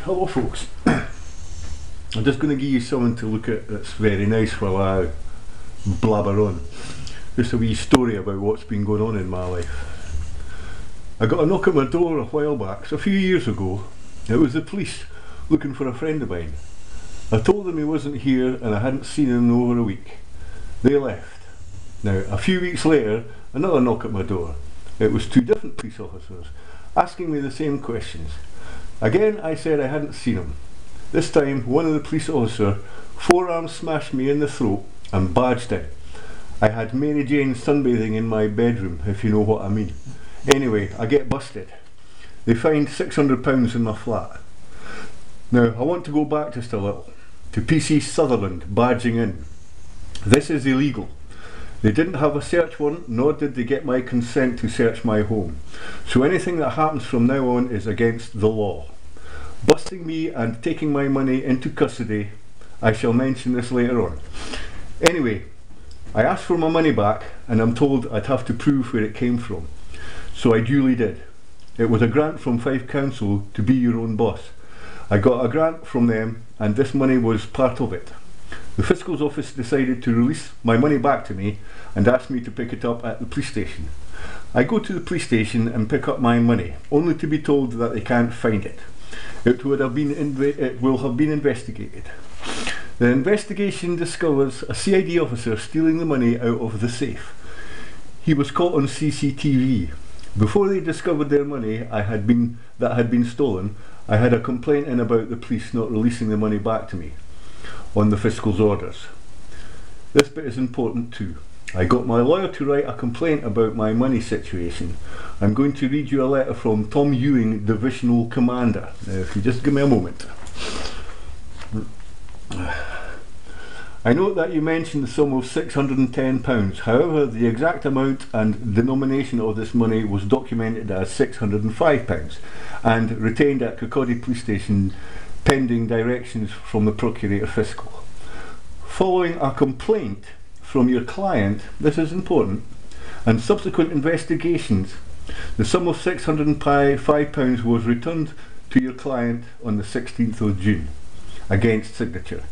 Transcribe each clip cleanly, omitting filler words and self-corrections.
Hello folks. I'm just going to give you something to look at that's very nice while I blabber on. Just a wee story about what's been going on in my life. I got a knock at my door a while back, so a few years ago. It was the police looking for a friend of mine. I told them he wasn't here and I hadn't seen him in over a week. They left. Now, a few weeks later, another knock at my door. It was two different police officers asking me the same questions. Again, I said I hadn't seen him. This time, one of the police officers forearm smashed me in the throat and barged in. I had Mary Jane sunbathing in my bedroom, if you know what I mean. Anyway, I get busted. They fined £600 in my flat. Now, I want to go back just a little to PC Sutherland barging in. This is illegal. They didn't have a search warrant, nor did they get my consent to search my home. So anything that happens from now on is against the law. Busting me and taking my money into custody, I shall mention this later on. Anyway, I asked for my money back and I'm told I'd have to prove where it came from. So I duly did. It was a grant from FIFE Council to be your own boss. I got a grant from them and this money was part of it. The Fiscal's office decided to release my money back to me and asked me to pick it up at the police station. I go to the police station and pick up my money, only to be told that they can't find it. It will have been investigated. The investigation discovers a CID officer stealing the money out of the safe. He was caught on CCTV. Before they discovered their money that had been stolen, I had a complaint in about the police not releasing the money back to me on the Fiscal's orders. This bit is important too. I got my lawyer to write a complaint about my money situation. I'm going to read you a letter from Tom Ewing, Divisional Commander. Now, if you just give me a moment. I note that you mentioned the sum of £610. However, the exact amount and denomination of this money was documented as £605 and retained at Kirkcaldy Police Station pending directions from the Procurator Fiscal. Following a complaint from your client, this is important, and subsequent investigations, the sum of £605 was returned to your client on the 16th of June against signature.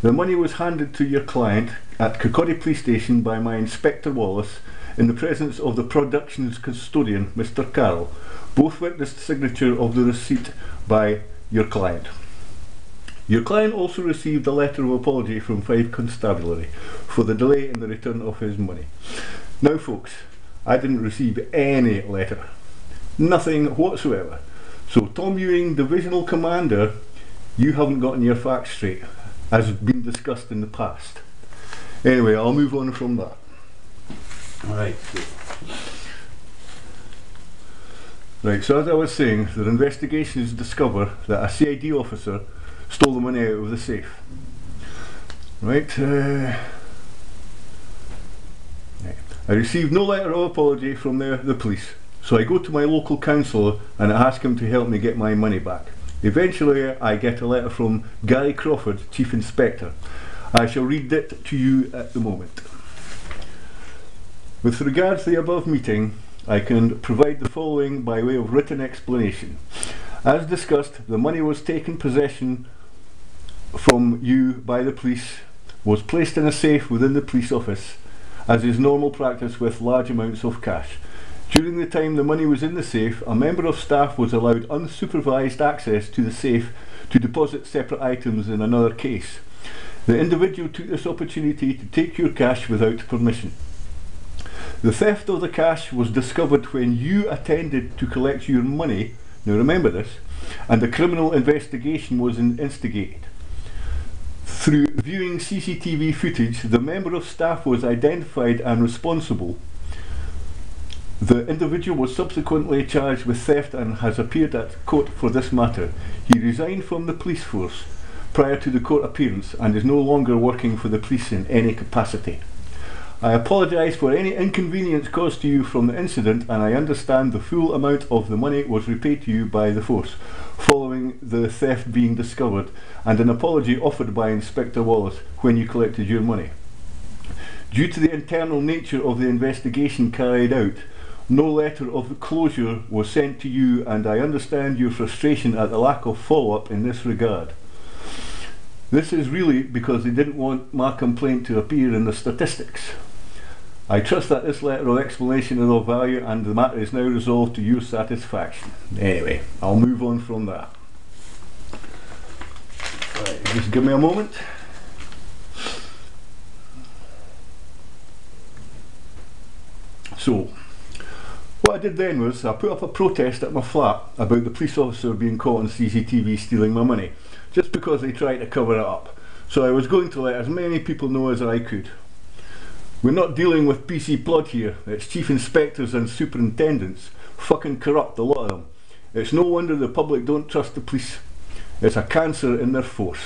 The money was handed to your client at Kirkcaldy Police Station by my Inspector Wallace in the presence of the productions custodian, Mr. Carroll. Both witnessed signature of the receipt by your client. Your client also received a letter of apology from FIFE Constabulary for the delay in the return of his money. Now folks, I didn't receive any letter. Nothing whatsoever. So Tom Ewing, Divisional Commander, you haven't gotten your facts straight, as has been discussed in the past. Anyway, I'll move on from that. Right, so as I was saying, the investigations discover that a CID officer stole the money out of the safe. Right, I received no letter of apology from the police, so I go to my local councillor and I ask him to help me get my money back. Eventually I get a letter from Gary Crawford, Chief Inspector. I shall read it to you at the moment. With regards to the above meeting, I can provide the following by way of written explanation. As discussed, the money was taken possession from you by the police, was placed in a safe within the police office, as is normal practice with large amounts of cash. During the time the money was in the safe, a member of staff was allowed unsupervised access to the safe to deposit separate items in another case. The individual took this opportunity to take your cash without permission. The theft of the cash was discovered when you attended to collect your money, now remember this, and a criminal investigation was instigated. Through viewing CCTV footage, the member of staff was identified and responsible. The individual was subsequently charged with theft and has appeared at court for this matter. He resigned from the police force prior to the court appearance and is no longer working for the police in any capacity. I apologise for any inconvenience caused to you from the incident, and I understand the full amount of the money was repaid to you by the force following the theft being discovered, and an apology offered by Inspector Wallace when you collected your money. Due to the internal nature of the investigation carried out, No letter of closure was sent to you, and I understand your frustration at the lack of follow-up in this regard. This is really because they didn't want my complaint to appear in the statistics. I trust that this letter of explanation is of value and the matter is now resolved to your satisfaction. Anyway, I'll move on from that. Right, just give me a moment. So, what I did then was I put up a protest at my flat about the police officer being caught on CCTV stealing my money, just because they tried to cover it up. So I was going to let as many people know as I could. We're not dealing with PC blood here. It's chief inspectors and superintendents. Fucking corrupt, a lot of them. It's no wonder the public don't trust the police. It's a cancer in their force.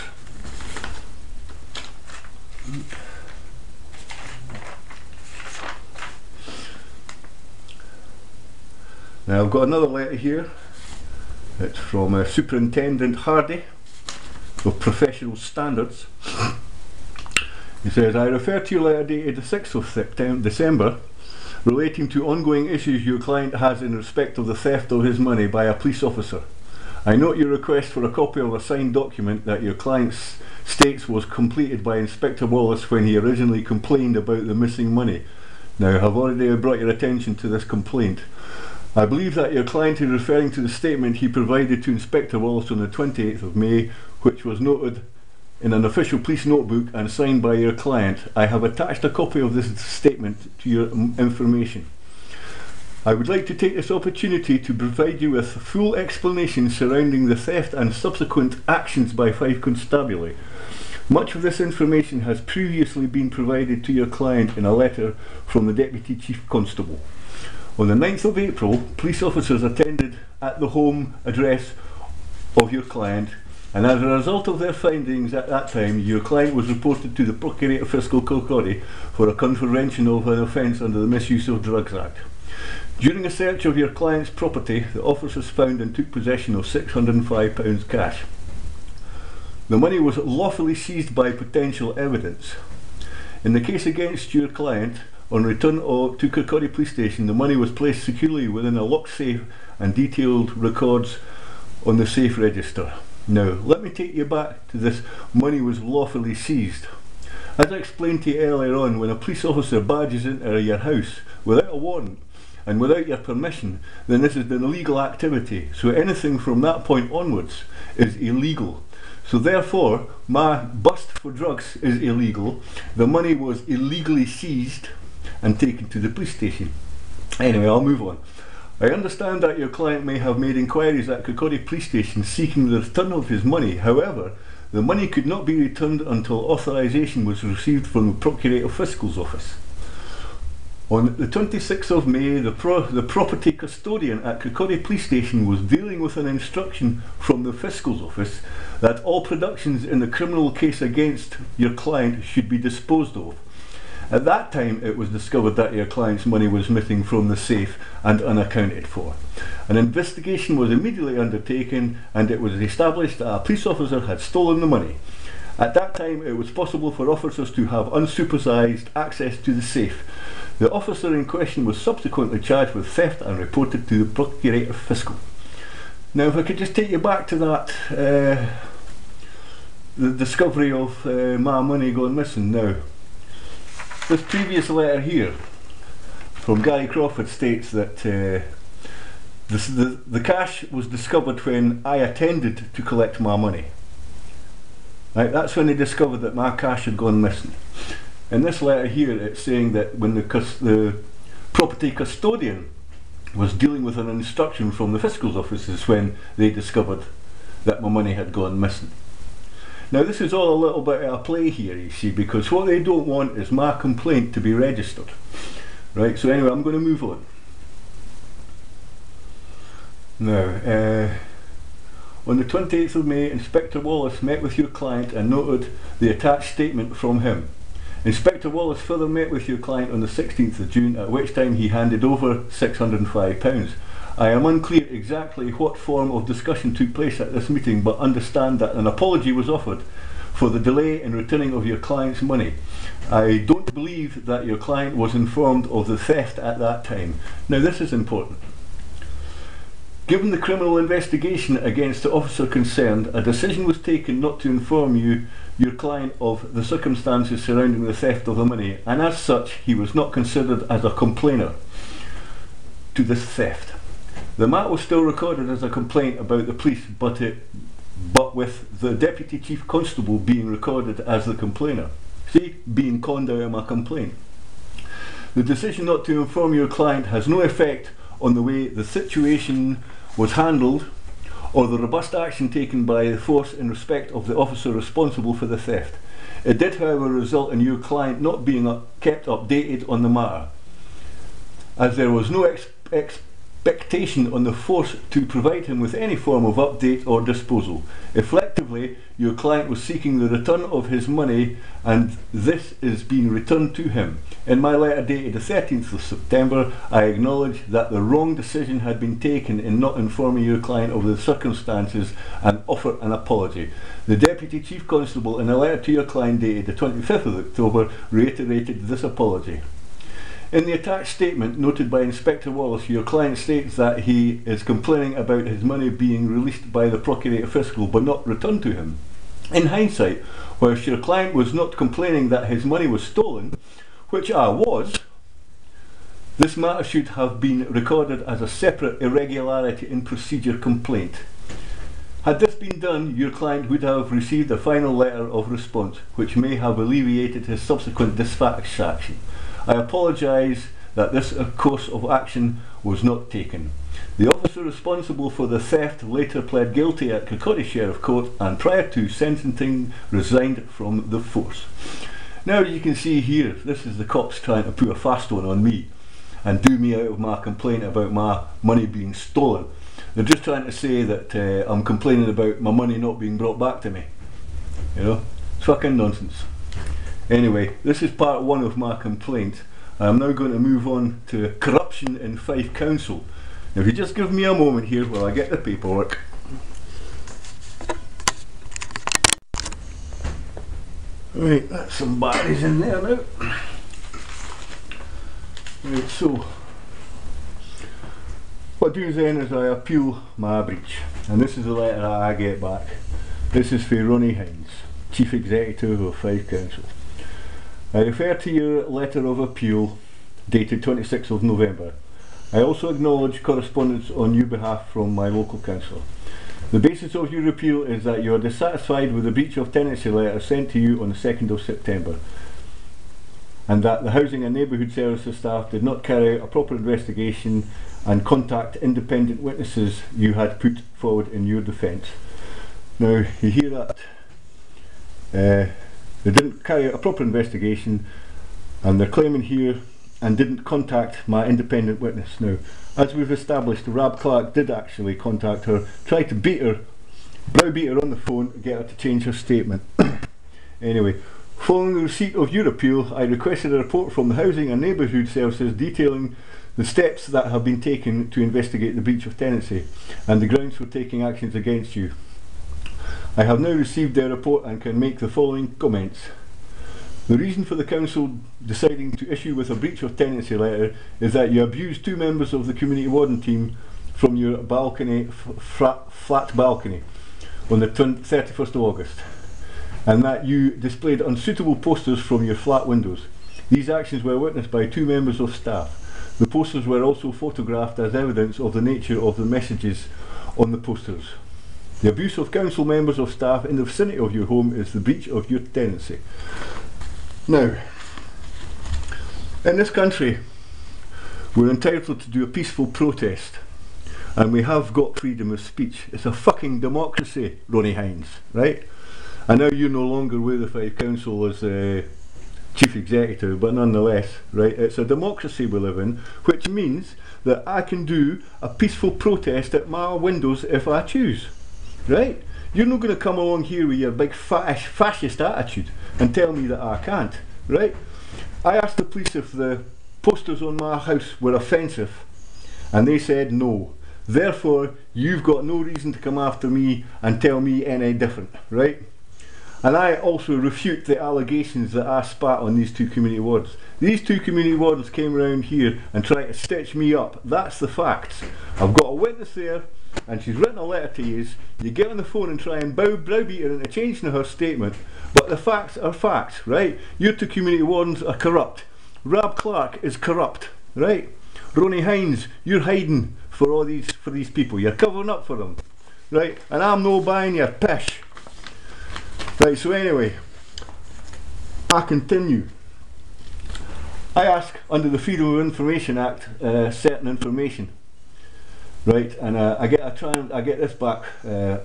Now I've got another letter here. It's from Superintendent Hardy of Professional Standards. He says, I refer to your letter dated the 6th of December relating to ongoing issues your client has in respect of the theft of his money by a police officer. I note your request for a copy of a signed document that your client states was completed by Inspector Wallace when he originally complained about the missing money. Now, I've already brought your attention to this complaint. I believe that your client is referring to the statement he provided to Inspector Wallace on the 28th of May, which was noted in an official police notebook and signed by your client. I have attached a copy of this statement to your information. I would like to take this opportunity to provide you with full explanation surrounding the theft and subsequent actions by FIFE Constabulary. Much of this information has previously been provided to your client in a letter from the Deputy Chief Constable. On the 9th of April, police officers attended at the home address of your client, and as a result of their findings at that time, your client was reported to the Procurator Fiscal Kilcody for a contravention of an offence under the Misuse of Drugs Act. During a search of your client's property, the officers found and took possession of £605 cash. The money was lawfully seized by potential evidence. In the case against your client, on return to Kirkcaldy Police Station, the money was placed securely within a locked safe and detailed records on the safe register. Now, let me take you back to this money was lawfully seized. As I explained to you earlier on, when a police officer barges into your house without a warrant and without your permission, then this is an illegal activity. So anything from that point onwards is illegal. So therefore, my bust for drugs is illegal. The money was illegally seized and taken to the police station. Anyway, I'll move on. I understand that your client may have made inquiries at Kirkcaldy Police Station seeking the return of his money. However, the money could not be returned until authorisation was received from the Procurator Fiscal's office. On the 26th of May, the property custodian at Kirkcaldy Police Station was dealing with an instruction from the Fiscal's office that all productions in the criminal case against your client should be disposed of. At that time, it was discovered that your client's money was missing from the safe and unaccounted for. An investigation was immediately undertaken, and it was established that a police officer had stolen the money. At that time, it was possible for officers to have unsupervised access to the safe. The officer in question was subsequently charged with theft and reported to the Procurator Fiscal. Now, if I could just take you back to that, the discovery of my money going missing. Now, this previous letter here from Gary Crawford states that the cash was discovered when I attended to collect my money. Right, that's when they discovered that my cash had gone missing. In this letter here, it's saying that when the property custodian was dealing with an instruction from the Fiscal's office is when they discovered that my money had gone missing. Now, this is all a little bit of a play here, you see, because what they don't want is my complaint to be registered. Right, so anyway, I'm going to move on. Now, on the 28th of May, Inspector Wallace met with your client and noted the attached statement from him. Inspector Wallace further met with your client on the 16th of June, at which time he handed over £605. I am unclear exactly what form of discussion took place at this meeting, but understand that an apology was offered for the delay in returning of your client's money. I don't believe that your client was informed of the theft at that time. Now this is important. Given the criminal investigation against the officer concerned, a decision was taken not to inform your client of the circumstances surrounding the theft of the money, and as such he was not considered as a complainer to this theft. The matter was still recorded as a complaint about the police, but with the Deputy Chief Constable being recorded as the complainer. See, being conned out of my complaint. The decision not to inform your client has no effect on the way the situation was handled or the robust action taken by the force in respect of the officer responsible for the theft. It did, however, result in your client not being kept updated on the matter, as there was no expectation on the force to provide him with any form of update or disposal. Effectively, your client was seeking the return of his money, and this is being returned to him. In my letter dated the 13th of September, I acknowledge that the wrong decision had been taken in not informing your client of the circumstances and offer an apology. The Deputy Chief Constable, in a letter to your client dated the 25th of October, reiterated this apology. In the attached statement noted by Inspector Wallace, your client states that he is complaining about his money being released by the Procurator Fiscal but not returned to him. In hindsight, whilst your client was not complaining that his money was stolen, which I was, this matter should have been recorded as a separate irregularity in procedure complaint. Had this been done, your client would have received a final letter of response, which may have alleviated his subsequent dissatisfaction. I apologise that this course of action was not taken. The officer responsible for the theft later pled guilty at Kirkcaldy Sheriff Court and prior to sentencing resigned from the force. Now you can see here, this is the cops trying to put a fast one on me and do me out of my complaint about my money being stolen. They're just trying to say that I'm complaining about my money not being brought back to me. You know, it's fucking nonsense. Anyway, this is part one of my complaint. I'm now going to move on to corruption in Fife Council. Now if you just give me a moment here while I get the paperwork. Right, that's some batteries in there now. Right, so what I do then is I appeal my breach, and this is the letter that I get back. This is for Ronnie Hines, Chief Executive of Fife Council. I refer to your letter of appeal dated 26th of November. I also acknowledge correspondence on your behalf from my local councillor. The basis of your appeal is that you are dissatisfied with the breach of tenancy letter sent to you on the 2nd of September, and that the Housing and Neighbourhood Services staff did not carry out a proper investigation and contact independent witnesses you had put forward in your defence. Now you hear that they didn't carry out a proper investigation, and they're claiming here and didn't contact my independent witness. Now, as we've established, Rab Clark did actually contact her, tried to beat her, browbeat her on the phone, get her to change her statement. Anyway, following the receipt of your appeal, I requested a report from the Housing and Neighbourhood Services detailing the steps that have been taken to investigate the breach of tenancy and the grounds for taking actions against you. I have now received their report and can make the following comments. The reason for the council deciding to issue with a breach of tenancy letter is that you abused two members of the community warden team from your balcony, flat balcony on the 31st of August, and that you displayed unsuitable posters from your flat windows. These actions were witnessed by two members of staff. The posters were also photographed as evidence of the nature of the messages on the posters. The abuse of council members of staff in the vicinity of your home is the breach of your tenancy. Now, in this country, we're entitled to do a peaceful protest, and we have got freedom of speech. It's a fucking democracy, Ronnie Hines, right? I know you're no longer with the Fife Council as Chief Executive, but nonetheless, right, it's a democracy we live in, which means that I can do a peaceful protest at my windows if I choose. Right? You're not going to come along here with your big fascist attitude and tell me that I can't. Right? I asked the police if the posters on my house were offensive, and they said no. Therefore, you've got no reason to come after me and tell me any different. Right? And I also refute the allegations that I spat on these two community wardens. These two community wardens came around here and tried to stitch me up. That's the facts. I've got a witness there, and she's written a letter to you. You get on the phone and try and browbeat her into changing her statement, but the facts are facts, right? Your two community wardens are corrupt. Rab Clark is corrupt, right? Ronnie Hines, you're hiding for these people. You're covering up for them, right? And I'm no buying your pish. Right, so anyway, I continue. I ask under the Freedom of Information Act certain information, right? And I get this back.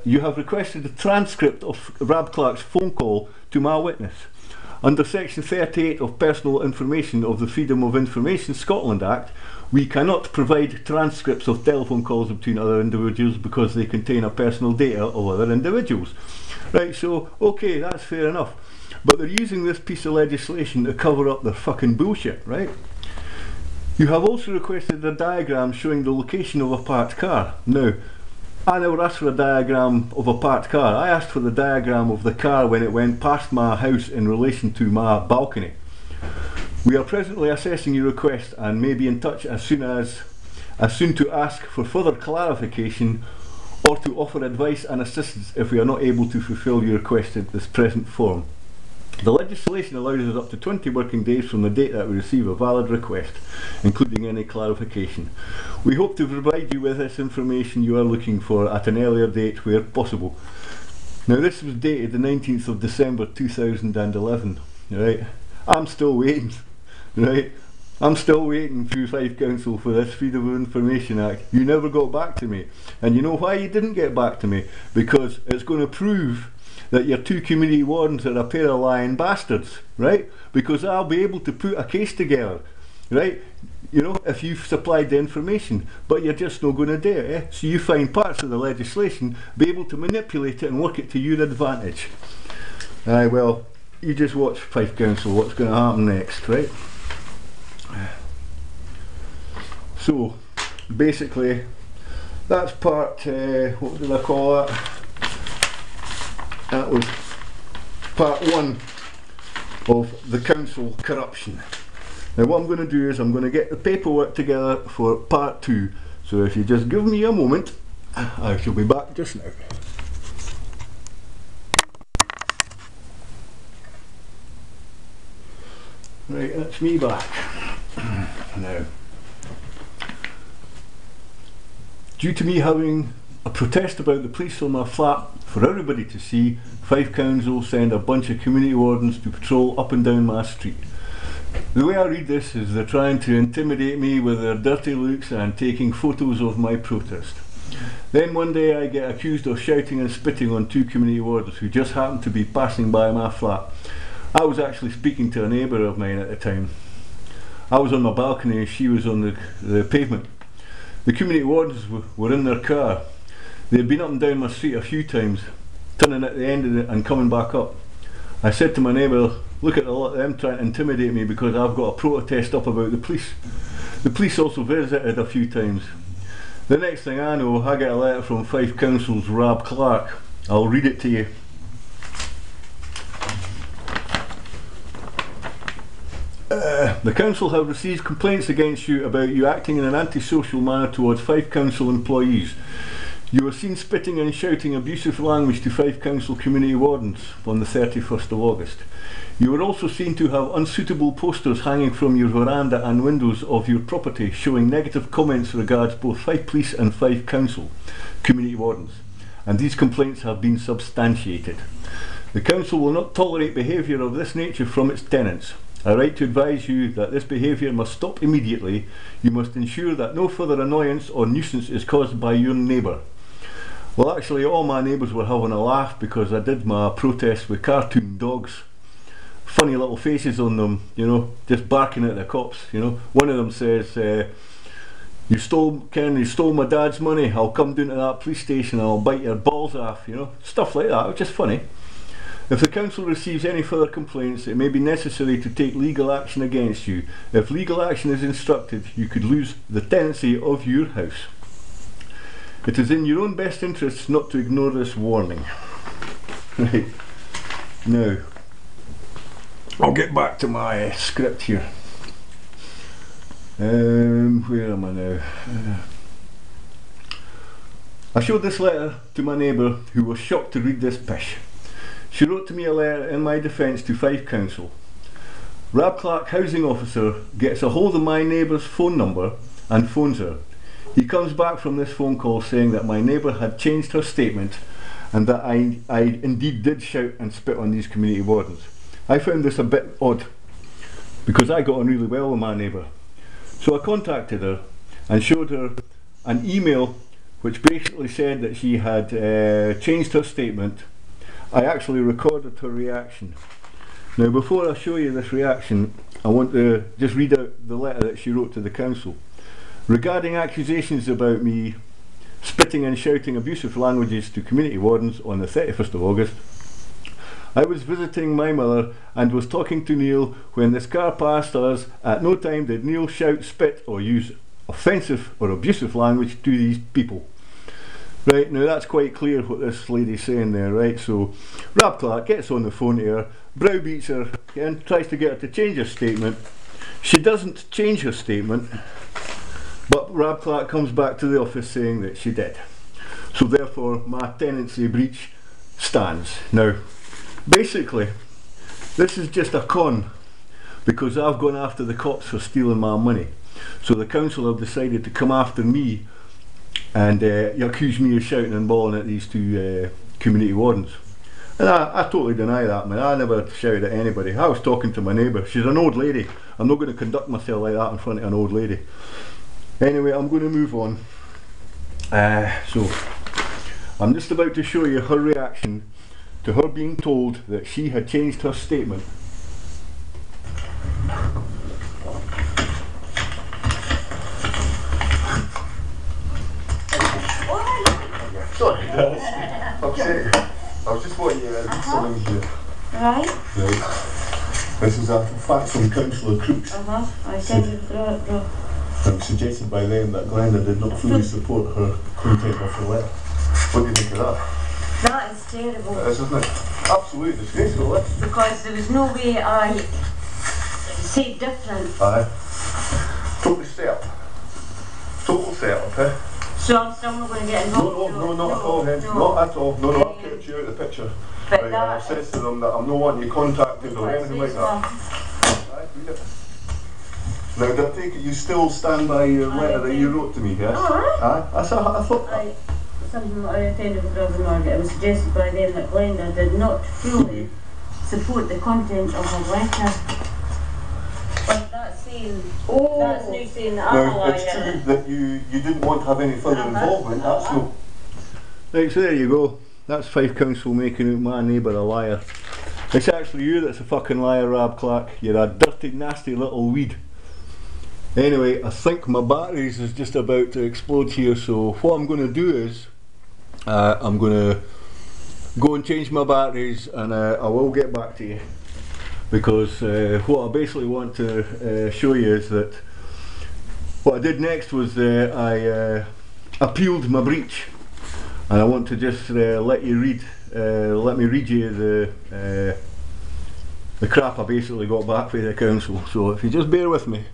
You have requested a transcript of Rab Clark's phone call to my witness. Under Section 38 of Personal Information of the Freedom of Information Scotland Act, we cannot provide transcripts of telephone calls between other individuals because they contain a personal data of other individuals. Right, so, okay, that's fair enough. But they're using this piece of legislation to cover up their fucking bullshit, right? You have also requested a diagram showing the location of a parked car. Now, I never asked for a diagram of a parked car. I asked for the diagram of the car when it went past my house in relation to my balcony. We are presently assessing your request and may be in touch as soon to ask for further clarification or to offer advice and assistance if we are not able to fulfil your request in this present form. The legislation allows us up to 20 working days from the date that we receive a valid request, including any clarification. We hope to provide you with this information you are looking for at an earlier date where possible. Now this was dated the 19th of December 2011, right? I'm still waiting, right? I'm still waiting through Fife Council for this Freedom of Information Act. You never got back to me. And you know why you didn't get back to me? Because it's going to prove that your two community wardens are a pair of lying bastards, right? Because I'll be able to put a case together, right? You know, if you've supplied the information, but you're just not going to do it, eh? So you find parts of the legislation, be able to manipulate it and work it to your advantage. Aye, well, you just watch Fife Council, what's going to happen next, right? So, basically, that's part, what did I call that? That was part one of the council corruption. Now what I'm going to do is I'm going to get the paperwork together for part two. So if you just give me a moment, I shall be back just now. Right, that's me back. Now, due to me having a protest about the police on my flat for everybody to see, Fife Council send a bunch of community wardens to patrol up and down my street. The way I read this is they're trying to intimidate me with their dirty looks and taking photos of my protest. Then one day I get accused of shouting and spitting on two community wardens who just happened to be passing by my flat. I was actually speaking to a neighbour of mine at the time. I was on my balcony and she was on the pavement. The community wardens were in their car. They had been up and down my street a few times, turning at the end of it and coming back up. I said to my neighbour, look at them trying to intimidate me because I've got a protest up about the police. The police also visited a few times. The next thing I know, I get a letter from Fife Council's Rab Clark. I'll read it to you. The council have received complaints against you about you acting in an antisocial manner towards Fife Council employees. You were seen spitting and shouting abusive language to Fife Council community wardens on the 31st of August. You were also seen to have unsuitable posters hanging from your veranda and windows of your property showing negative comments regards both Fife Police and Fife Council community wardens, and these complaints have been substantiated. The council will not tolerate behaviour of this nature from its tenants. I write to advise you that this behaviour must stop immediately. You must ensure that no further annoyance or nuisance is caused by your neighbour. Well, actually all my neighbours were having a laugh because I did my protest with cartoon dogs. Funny little faces on them, you know, just barking at the cops, you know. One of them says, you stole my dad's money, I'll come down to that police station and I'll bite your balls off, you know. Stuff like that, which is funny. If the council receives any further complaints, it may be necessary to take legal action against you. If legal action is instructed, you could lose the tenancy of your house. It is in your own best interests not to ignore this warning. Right. Now, I'll get back to my script here. Where am I now? I showed this letter to my neighbour, who was shocked to read this pish. She wrote to me a letter in my defence to Fife Council. Rab Clark, housing officer, gets a hold of my neighbour's phone number and phones her. He comes back from this phone call saying that my neighbour had changed her statement and that I indeed did shout and spit on these community wardens. I found this a bit odd because I got on really well with my neighbour. So I contacted her and showed her an email which basically said that she had changed her statement. I actually recorded her reaction. Now, before I show you this reaction, I want to just read out the letter that she wrote to the council. Regarding accusations about me spitting and shouting abusive languages to community wardens on the 31st of August, I was visiting my mother and was talking to Neil when this car passed us. At no time did Neil shout, spit or use offensive or abusive language to these people. Right, now that's quite clear what this lady's saying there, right? So Rab Clark gets on the phone to her, browbeats her and tries to get her to change her statement. She doesn't change her statement, but Rab Clark comes back to the office saying that she did. So therefore my tenancy breach stands. Now, basically, this is just a con because I've gone after the cops for stealing my money. So the council have decided to come after me and accuse me of shouting and bawling at these two community wardens. And I totally deny that, man. I never shouted at anybody. I was talking to my neighbour. She's an old lady. I'm not going to conduct myself like that in front of an old lady. Anyway, I'm going to move on. So, I'm just about to show you her reaction to her being told that she had changed her statement. Sorry, upset you. I was just wanting you to read something here. Right. Right. This is a fact from Councillor Crooks. I said it. Suggested by them that Glenda did not fully support her content of her letter. What do you think of that? That is terrible. That is, isn't it? Absolutely disgraceful, eh? Because there was no way I said different. Aye. Totally set up. Total set up, eh? So I'm still not going to get involved? No, not at all, then. Not at all. No, I've kept you out of the picture. But right, that I've said to them that I'm not wanting you contacted or anything like that. Aye, read it. Now, do I take it you still stand by your letter that you wrote to me, yes? Aye. I thought something that I attended with Robin Margaret. It was suggested by them that Glenda did not fully support the content of her letter. But that's saying, that's now saying that I'm a liar. It's true that you didn't want to have any further involvement, that's no. Right, so there you go. That's Fife Council making out my neighbour a liar. It's actually you that's a fucking liar, Rab Clark. You're a dirty, nasty little weed. Anyway, I think my batteries is just about to explode here, so what I'm going to do is I'm going to go and change my batteries, and I will get back to you, because what I basically want to show you is that what I did next was I appealed my breach, and I want to just let me read you the crap I basically got back from the council. So if you just bear with me.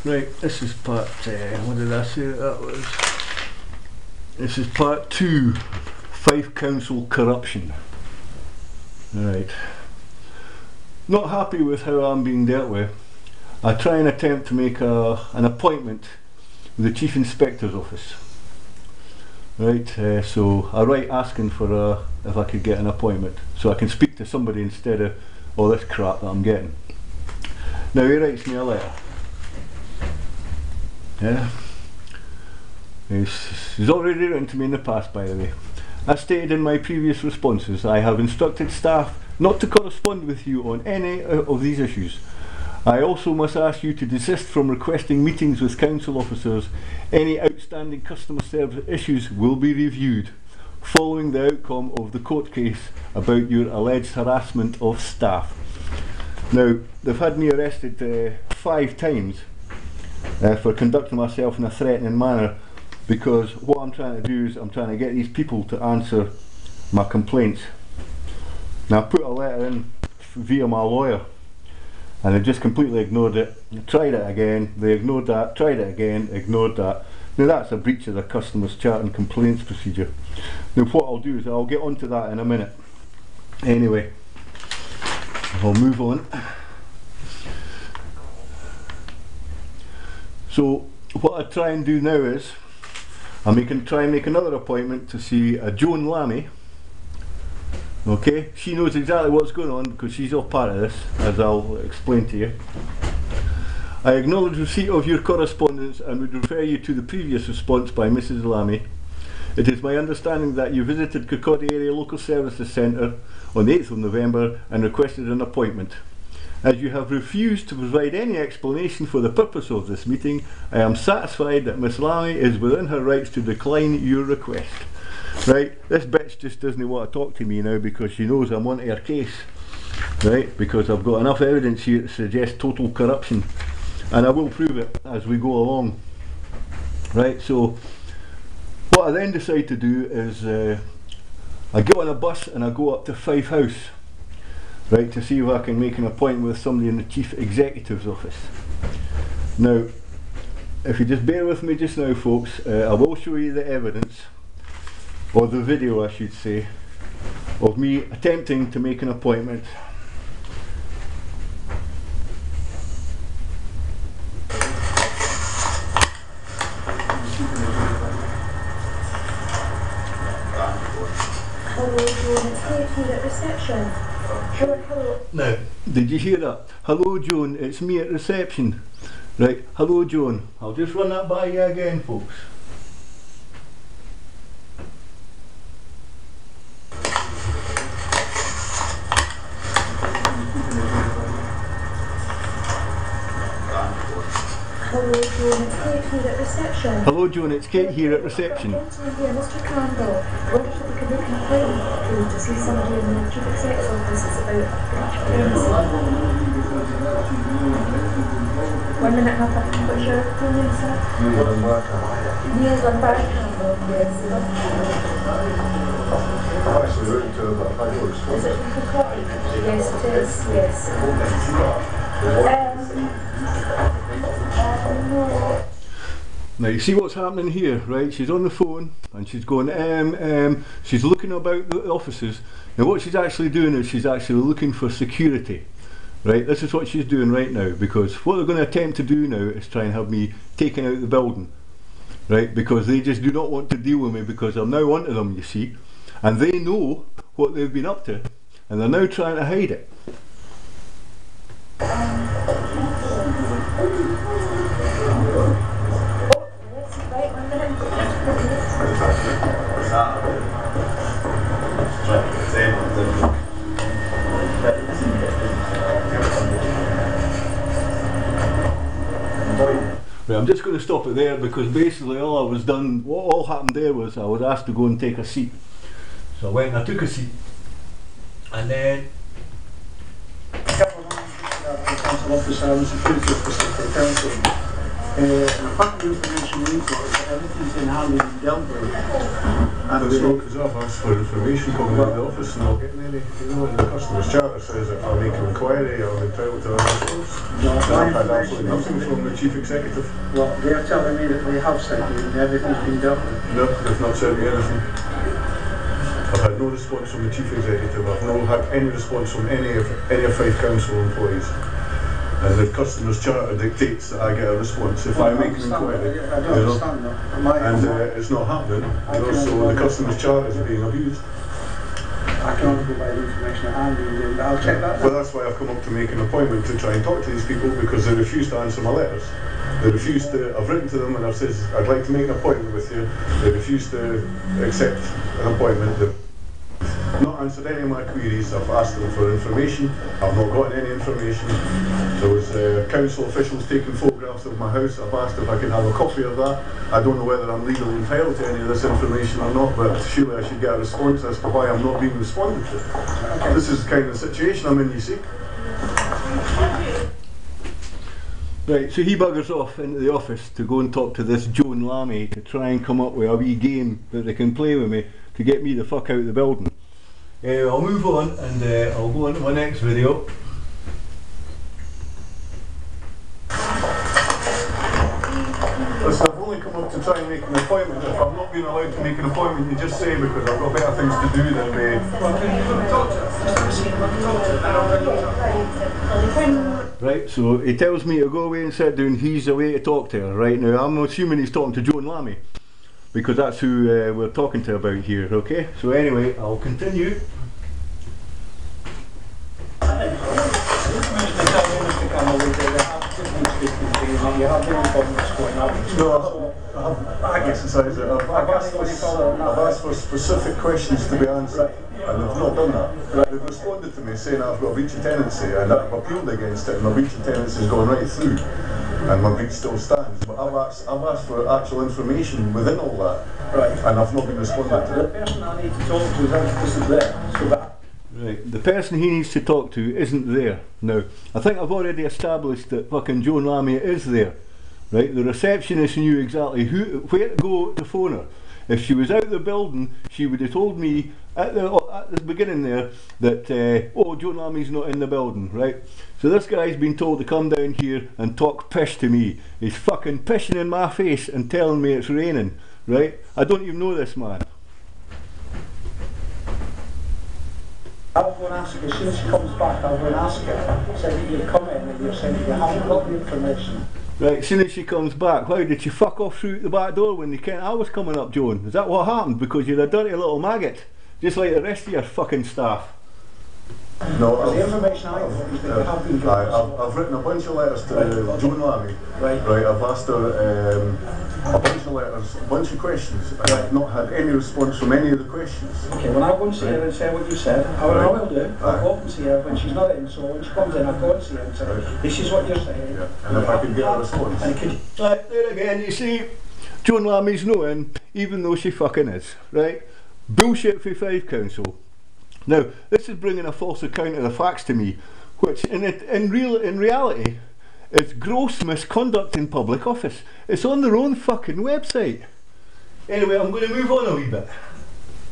Right, this is part, what did I say that was? This is part 2, Fife Council corruption. Right. Not happy with how I'm being dealt with. I try and attempt to make an appointment with the Chief Inspector's office. Right, so I write asking for if I could get an appointment, so I can speak to somebody instead of all this crap that I'm getting. Now he writes me a letter. Yeah. He's already written to me in the past, by the way. As stated in my previous responses, I have instructed staff not to correspond with you on any of these issues. I also must ask you to desist from requesting meetings with council officers. Any outstanding customer service issues will be reviewed following the outcome of the court case about your alleged harassment of staff. Now, they've had me arrested 5 times for conducting myself in a threatening manner because what I'm trying to do is I'm trying to get these people to answer my complaints. Now I put a letter in via my lawyer and they just completely ignored it. Tried it again, they ignored that, tried it again, ignored that. Now that's a breach of the customer's chart and complaints procedure. Now what I'll do is I'll get onto that in a minute. Anyway, I'll move on. So what I try and do now is I'm try and make another appointment to see a Joan Lammy. Okay, she knows exactly what's going on because she's all part of this, as I'll explain to you. I acknowledge receipt of your correspondence and would refer you to the previous response by Mrs. Lammy. It is my understanding that you visited Kirkcaldy Area Local Services Centre on the 8th of November and requested an appointment. As you have refused to provide any explanation for the purpose of this meeting, I am satisfied that Miss Lammy is within her rights to decline your request. Right, this bitch just doesn't want to talk to me now because she knows I'm onto her case. Right, because I've got enough evidence here to suggest total corruption. And I will prove it as we go along. Right, so what I then decide to do is I get on a bus and I go up to FIFE House, right, to see if I can make an appointment with somebody in the Chief Executive's office. Now, if you just bear with me just now, folks, I will show you the evidence, or the video I should say, of me attempting to make an appointment. At reception. Hello. Now, did you hear that? Hello Joan, it's me at reception. Right, hello Joan. I'll just run that by you again, folks. Hello Joan, it's Kate here at reception. Hello Joan, it's Kate here at reception. Mr. Campbell, whether we can make an appointment to see somebody in the Chief Executive's office. It's about 1 minute, what's your full name, sir? Neil Lambert Campbell, yes. I've actually written to her, but I've had works for Is it from Kirkcaldy? Yes, it is, yes. No. Now you see what's happening here, right? She's on the phone and she's going she's looking about the offices. Now what she's actually doing is she's actually looking for security. Right, this is what she's doing right now, because what they're going to attempt to do now is try and have me taken out of the building. Right, because they just do not want to deal with me because I'm now onto them, you see. And they know what they've been up to and they're now trying to hide it. Right, I'm just going to stop it there because basically what all happened there was I was asked to go and take a seat. So I went and I took a seat. And then council officer and security officer for the council. And a part of the information we've got is that everything's been handled and dealt with. And it's not because I've asked for information coming out of the office and not getting any. You know, in the customer's charter says that I'll make an inquiry, I'm entitled to that response. No, I've had absolutely nothing from the chief executive. Well, they're telling me that they have sent you and everything's been dealt with. No, they've not sent me anything. I've had no response from the chief executive. I've not had any response from any of FIFE council employees. And the customer's charter dictates that I get a response if I make an inquiry. I don't understand that. And it's not happening, so the customer's charter is being abused. I can only go by the information at hand and I'll check that. Well, that's why I've come up to make an appointment to try and talk to these people, because they refuse to answer my letters. They refuse to. I've written to them and I've said I'd like to make an appointment with you. They refuse to accept an appointment. They've not answered any of my queries. I've asked them for information. I've not gotten any information. There was council officials taking photographs of my house. I've asked if I can have a copy of that. I don't know whether I'm legally entitled to any of this information or not, but surely I should get a response as to why I'm not being responded to. This is the kind of situation I'm in, you see. Right, so he buggers off into the office to go and talk to this Joan Lammy to try and come up with a wee game that they can play with me to get me the fuck out of the building. I'll move on and I'll go on to my next video. Listen, I've only come up to try and make an appointment. If I've not been allowed to make an appointment, you just say because I've got better things to do than Right, so he tells me to go away and sit down, he's away to talk to her. Right, now I'm assuming he's talking to Joan Lammy, because that's who we're talking to about here, okay? So anyway, I'll continue. No, I guess it's I've asked for specific questions to be answered, and they've not done that. They've responded to me saying I've got a breach of tenancy, and I've appealed against it, and my breach of tenancy has gone right through, and my breach still stands. But I've asked for actual information within all that, and I've not been responded to. The person I need to talk to isn't there, so that. Right, the person he needs to talk to isn't there. Now, I think I've already established that fucking Joan Lammy is there. Right, the receptionist knew exactly where to go to phone her. If she was out of the building, she would have told me at the beginning there that, oh, Joan Lammy's not in the building, right? So this guy's been told to come down here and talk pish to me. He's fucking pissing in my face and telling me it's raining, right? I don't even know this man. I'll go and ask her, as soon as she comes back, I'll go and ask her, say that you've come in and you've said that you haven't got the information. Right, as soon as she comes back, why did she fuck off through the back door when I was coming up, Joan? Is that what happened? Because you're a dirty little maggot, just like the rest of your fucking staff. No, the information I've got is that you have been given. I've written a bunch of letters to Joan Lammy. Right. I've asked her a bunch of letters, a bunch of questions, and I've not had any response from any of the questions. Okay, when I go and see her and say what you said, I will do. I'll go up and see her when she's not in, so when she comes in, I'll go and see her and say, this is what you're saying. Yeah. And if I can get a response. Right, there again, you see, Joan Lammy's not in, even though she fucking is, right? Bullshit for FIFE Council. Now, this is bringing a false account of the facts to me, which in reality is gross misconduct in public office. It's on their own fucking website. Anyway, I'm going to move on a wee bit.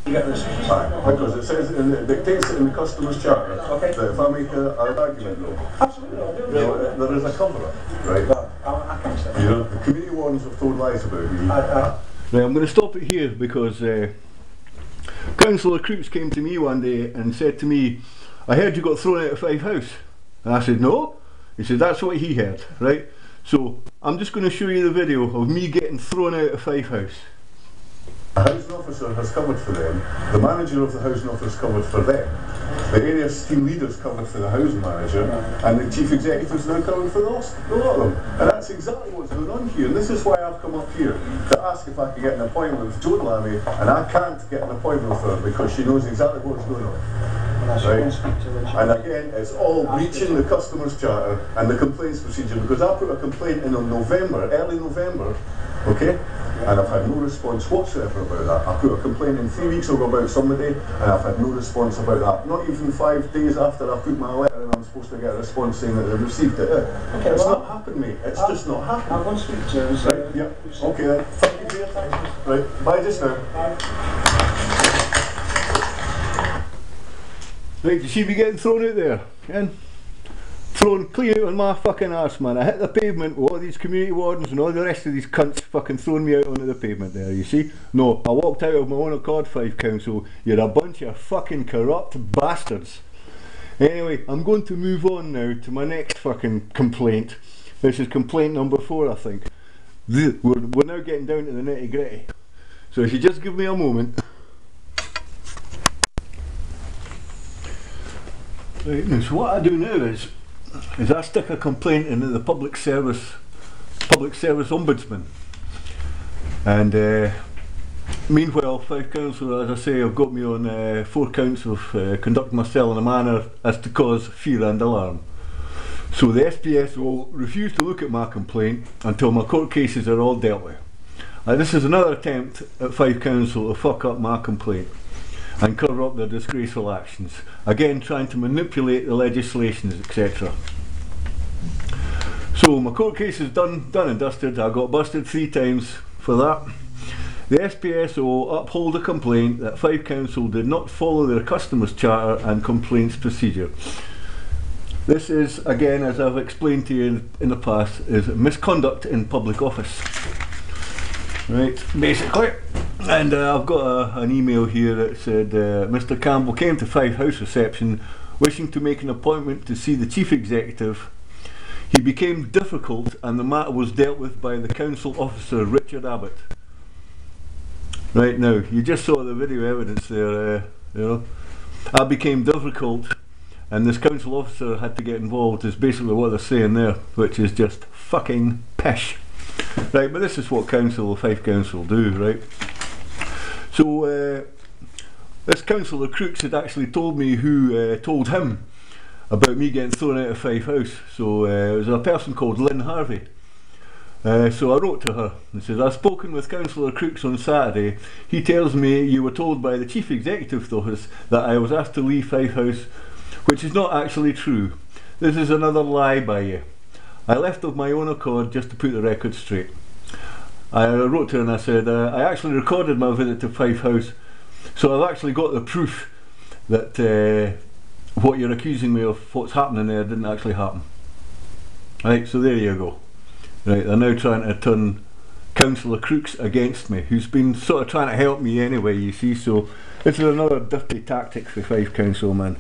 Because it says, it dictates it in the customer's charter, that if I make an argument though, there is a cover-up, right? I can't say. You know, the community wardens have told lies about me. Right, I'm going to stop it here because Councillor Croops came to me one day and said to me, I heard you got thrown out of FIFE House. And I said, no. He said, that's what he heard, right? So, I'm just going to show you the video of me getting thrown out of FIFE House. The housing officer has covered for them, the manager of the housing office covered for them, the area team leaders covered for the housing manager, and the chief executives now covered for the lot of them. And that's exactly what's going on here, and this is why I've come up here to ask if I can get an appointment with Joan Lammy, and I can't get an appointment with her because she knows exactly what's going on. Right? And again, it's all breaching the customer's charter and the complaints procedure, because I put a complaint in November, early November, okay? And I've had no response whatsoever about that. I put a complaint in 3 weeks ago about somebody, and I've had no response about that. Not even 5 days after I put my letter in, I'm supposed to get a response saying that they've received it. Okay, it's not happened, mate. It's just not happened. I'm going to speak to her. Right, yeah. Okay then. Thank you for your time. Right, bye just now. Right, you see me getting thrown out there? And thrown clean out on my fucking arse, man. I hit the pavement with all these community wardens and all the rest of these cunts fucking throwing me out onto the pavement there, you see? No, I walked out of my own accord, FIFE Council. You're a bunch of fucking corrupt bastards. Anyway, I'm going to move on now to my next fucking complaint. This is complaint number 4, I think. We're now getting down to the nitty gritty. So if you just give me a moment. Right, now, so what I do now is I stick a complaint into the public service ombudsman, and meanwhile FIFE Council, as I say, have got me on 4 counts of conducting myself in a manner as to cause fear and alarm. So the SPS will refuse to look at my complaint until my court cases are all dealt with. This is another attempt at FIFE Council to fuck up my complaint and cover up their disgraceful actions, again trying to manipulate the legislations, etc. So my court case is done and dusted. I got busted 3 times for that. The SPSO uphold a complaint that Fife Council did not follow their customers charter and complaints procedure. This is, again, as I've explained to you in the past, is misconduct in public office. Right, basically. And I've got an email here that said Mr. Campbell came to Fife House reception wishing to make an appointment to see the chief executive. He became difficult and the matter was dealt with by the council officer Richard Abbott. Right, now, you just saw the video evidence there, you know. I became difficult and this council officer had to get involved is basically what they're saying there, which is just fucking pish. Right, but this is what Fife Council do, right? So this councillor Crooks had actually told me who told him about me getting thrown out of Fife House. So it was a person called Lynn Harvey. So I wrote to her and says, I've spoken with Councillor Crooks on Saturday. He tells me you were told by the Chief Executive's office that I was asked to leave Fife House, which is not actually true. This is another lie by you. I left of my own accord just to put the record straight. I wrote to her and I said, I actually recorded my visit to Fife House, so I've actually got the proof that what you're accusing me of, what's happening there, didn't actually happen. Right, so there you go. Right, they're now trying to turn Councillor Crooks against me, who's been sort of trying to help me anyway, you see, so this is another dirty tactic for Fife Council, man.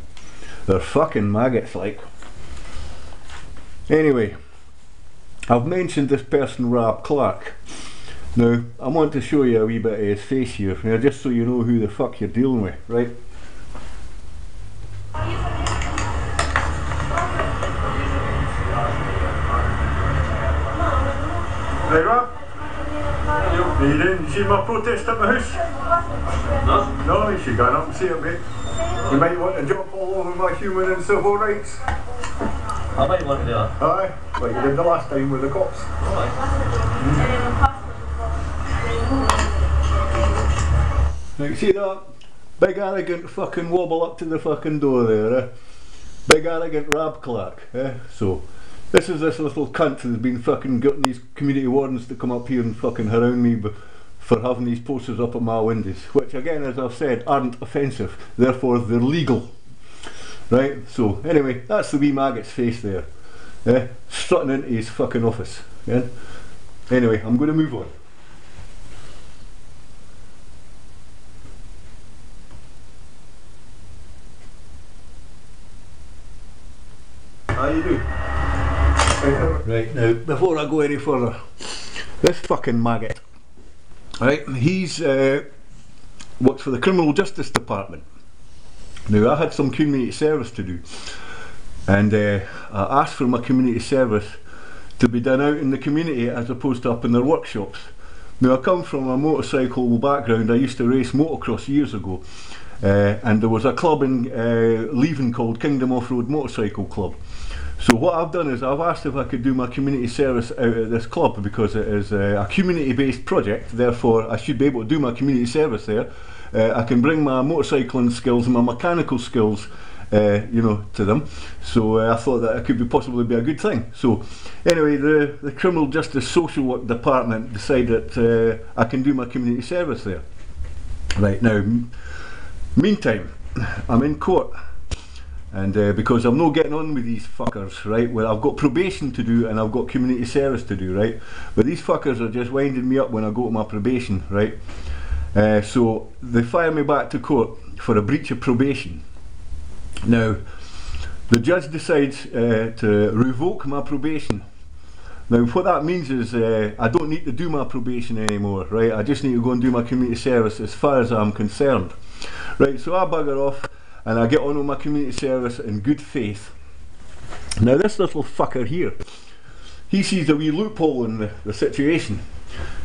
They're fucking maggots, like. Anyway, I've mentioned this person, Rob Clark. Now, I want to show you a wee bit of his face here, just so you know who the fuck you're dealing with, right? Right, Rob? Hello. You didn't see my protest at my house? No. No, you should go up and see it, mate. You might want to jump all over my human and civil rights. I might want to. Aye, like you did the last time with the cops. Now you see that? Big arrogant fucking wobble up to the fucking door there, eh? Big arrogant Rob Clark, eh? So, this is this little cunt who's been fucking getting these community wardens to come up here and fucking harangue me for having these posters up at my windows, which again, as I've said, aren't offensive, therefore they're legal. Right, so anyway, that's the wee maggot's face there, strutting into his fucking office. Yeah? Anyway, I'm going to move on. How you doing? Right, now, before I go any further, this fucking maggot, right, he's works for the Criminal Justice Department. Now, I had some community service to do, and I asked for my community service to be done out in the community as opposed to up in their workshops. Now, I come from a motorcycle background. I used to race motocross years ago, and there was a club in Leven called Kingdom Off-Road Motorcycle Club. So what I've done is I've asked if I could do my community service out at this club because it is a community-based project, therefore I should be able to do my community service there. I can bring my motorcycling skills and my mechanical skills you know, to them. So I thought that it could possibly be a good thing. So anyway, the Criminal Justice Social Work Department decided that I can do my community service there. Right, now, meantime, I'm in court. And because I'm not getting on with these fuckers, right, well, I've got probation to do and I've got community service to do, right, but these fuckers are just winding me up when I go to my probation, right, so they fire me back to court for a breach of probation. Now, the judge decides to revoke my probation. Now, what that means is I don't need to do my probation anymore, right, I just need to go and do my community service as far as I'm concerned. Right, so I bugger off and I get on with my community service in good faith. Now this little fucker here, he sees a wee loophole in the situation,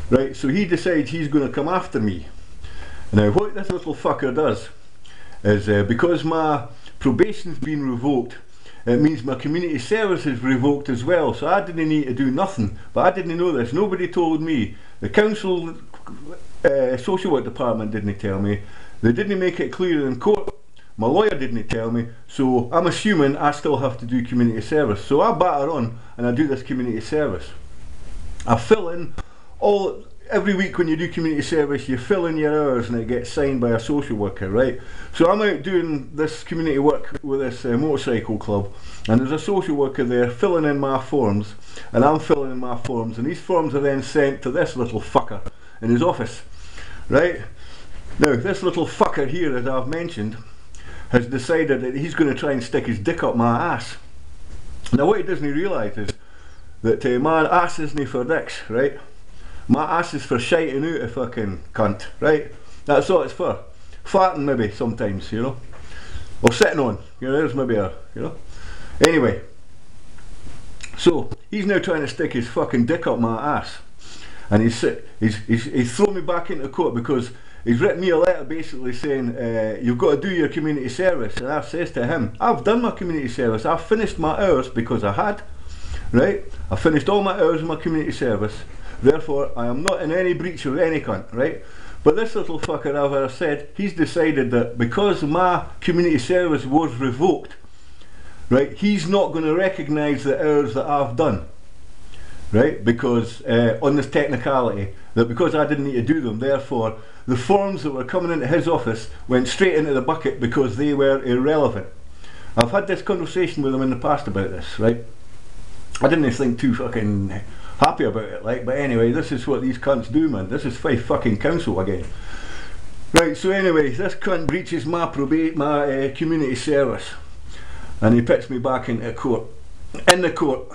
right, so he decides he's going to come after me. Now what this little fucker does is because my probation's been revoked, it means my community service is revoked as well, so I didn't need to do nothing, but I didn't know this, nobody told me. The council social work department didn't tell me, they didn't make it clear in court My lawyer didn't tell me, so I'm assuming I still have to do community service. So I batter on and I do this community service. I fill in every week when you do community service, you fill in your hours and it gets signed by a social worker, right? So I'm out doing this community work with this motorcycle club, and there's a social worker there filling in my forms, and I'm filling in my forms, and these forms are then sent to this little fucker in his office, right? Now, this little fucker here, as I've mentioned, has decided that he's going to try and stick his dick up my ass. Now, what he doesn't realise is that my ass isn't for dicks, right? My ass is for shiting out a fucking cunt, right? That's all it's for. Farting maybe sometimes, you know, or sitting on, you know, there's maybe a, you know. Anyway, so he's now trying to stick his fucking dick up my ass, and he's thrown me back into court because he's written me a letter basically saying you've got to do your community service, and I says to him, I've done my community service, I've finished my hours because I had, right? I finished all my hours in my community service, therefore I am not in any breach of any cunt, right? But this little fucker, as I said, he's decided that because my community service was revoked, right, he's not going to recognise the hours that I've done, right, because on this technicality, that because I didn't need to do them, therefore the forms that were coming into his office went straight into the bucket because they were irrelevant. I've had this conversation with him in the past about this, right? I didn't think too fucking happy about it, like, but anyway, this is what these cunts do, man. This is FIFE fucking council again. Right, so anyway, this cunt breaches my community service, and he puts me back into court. In the court,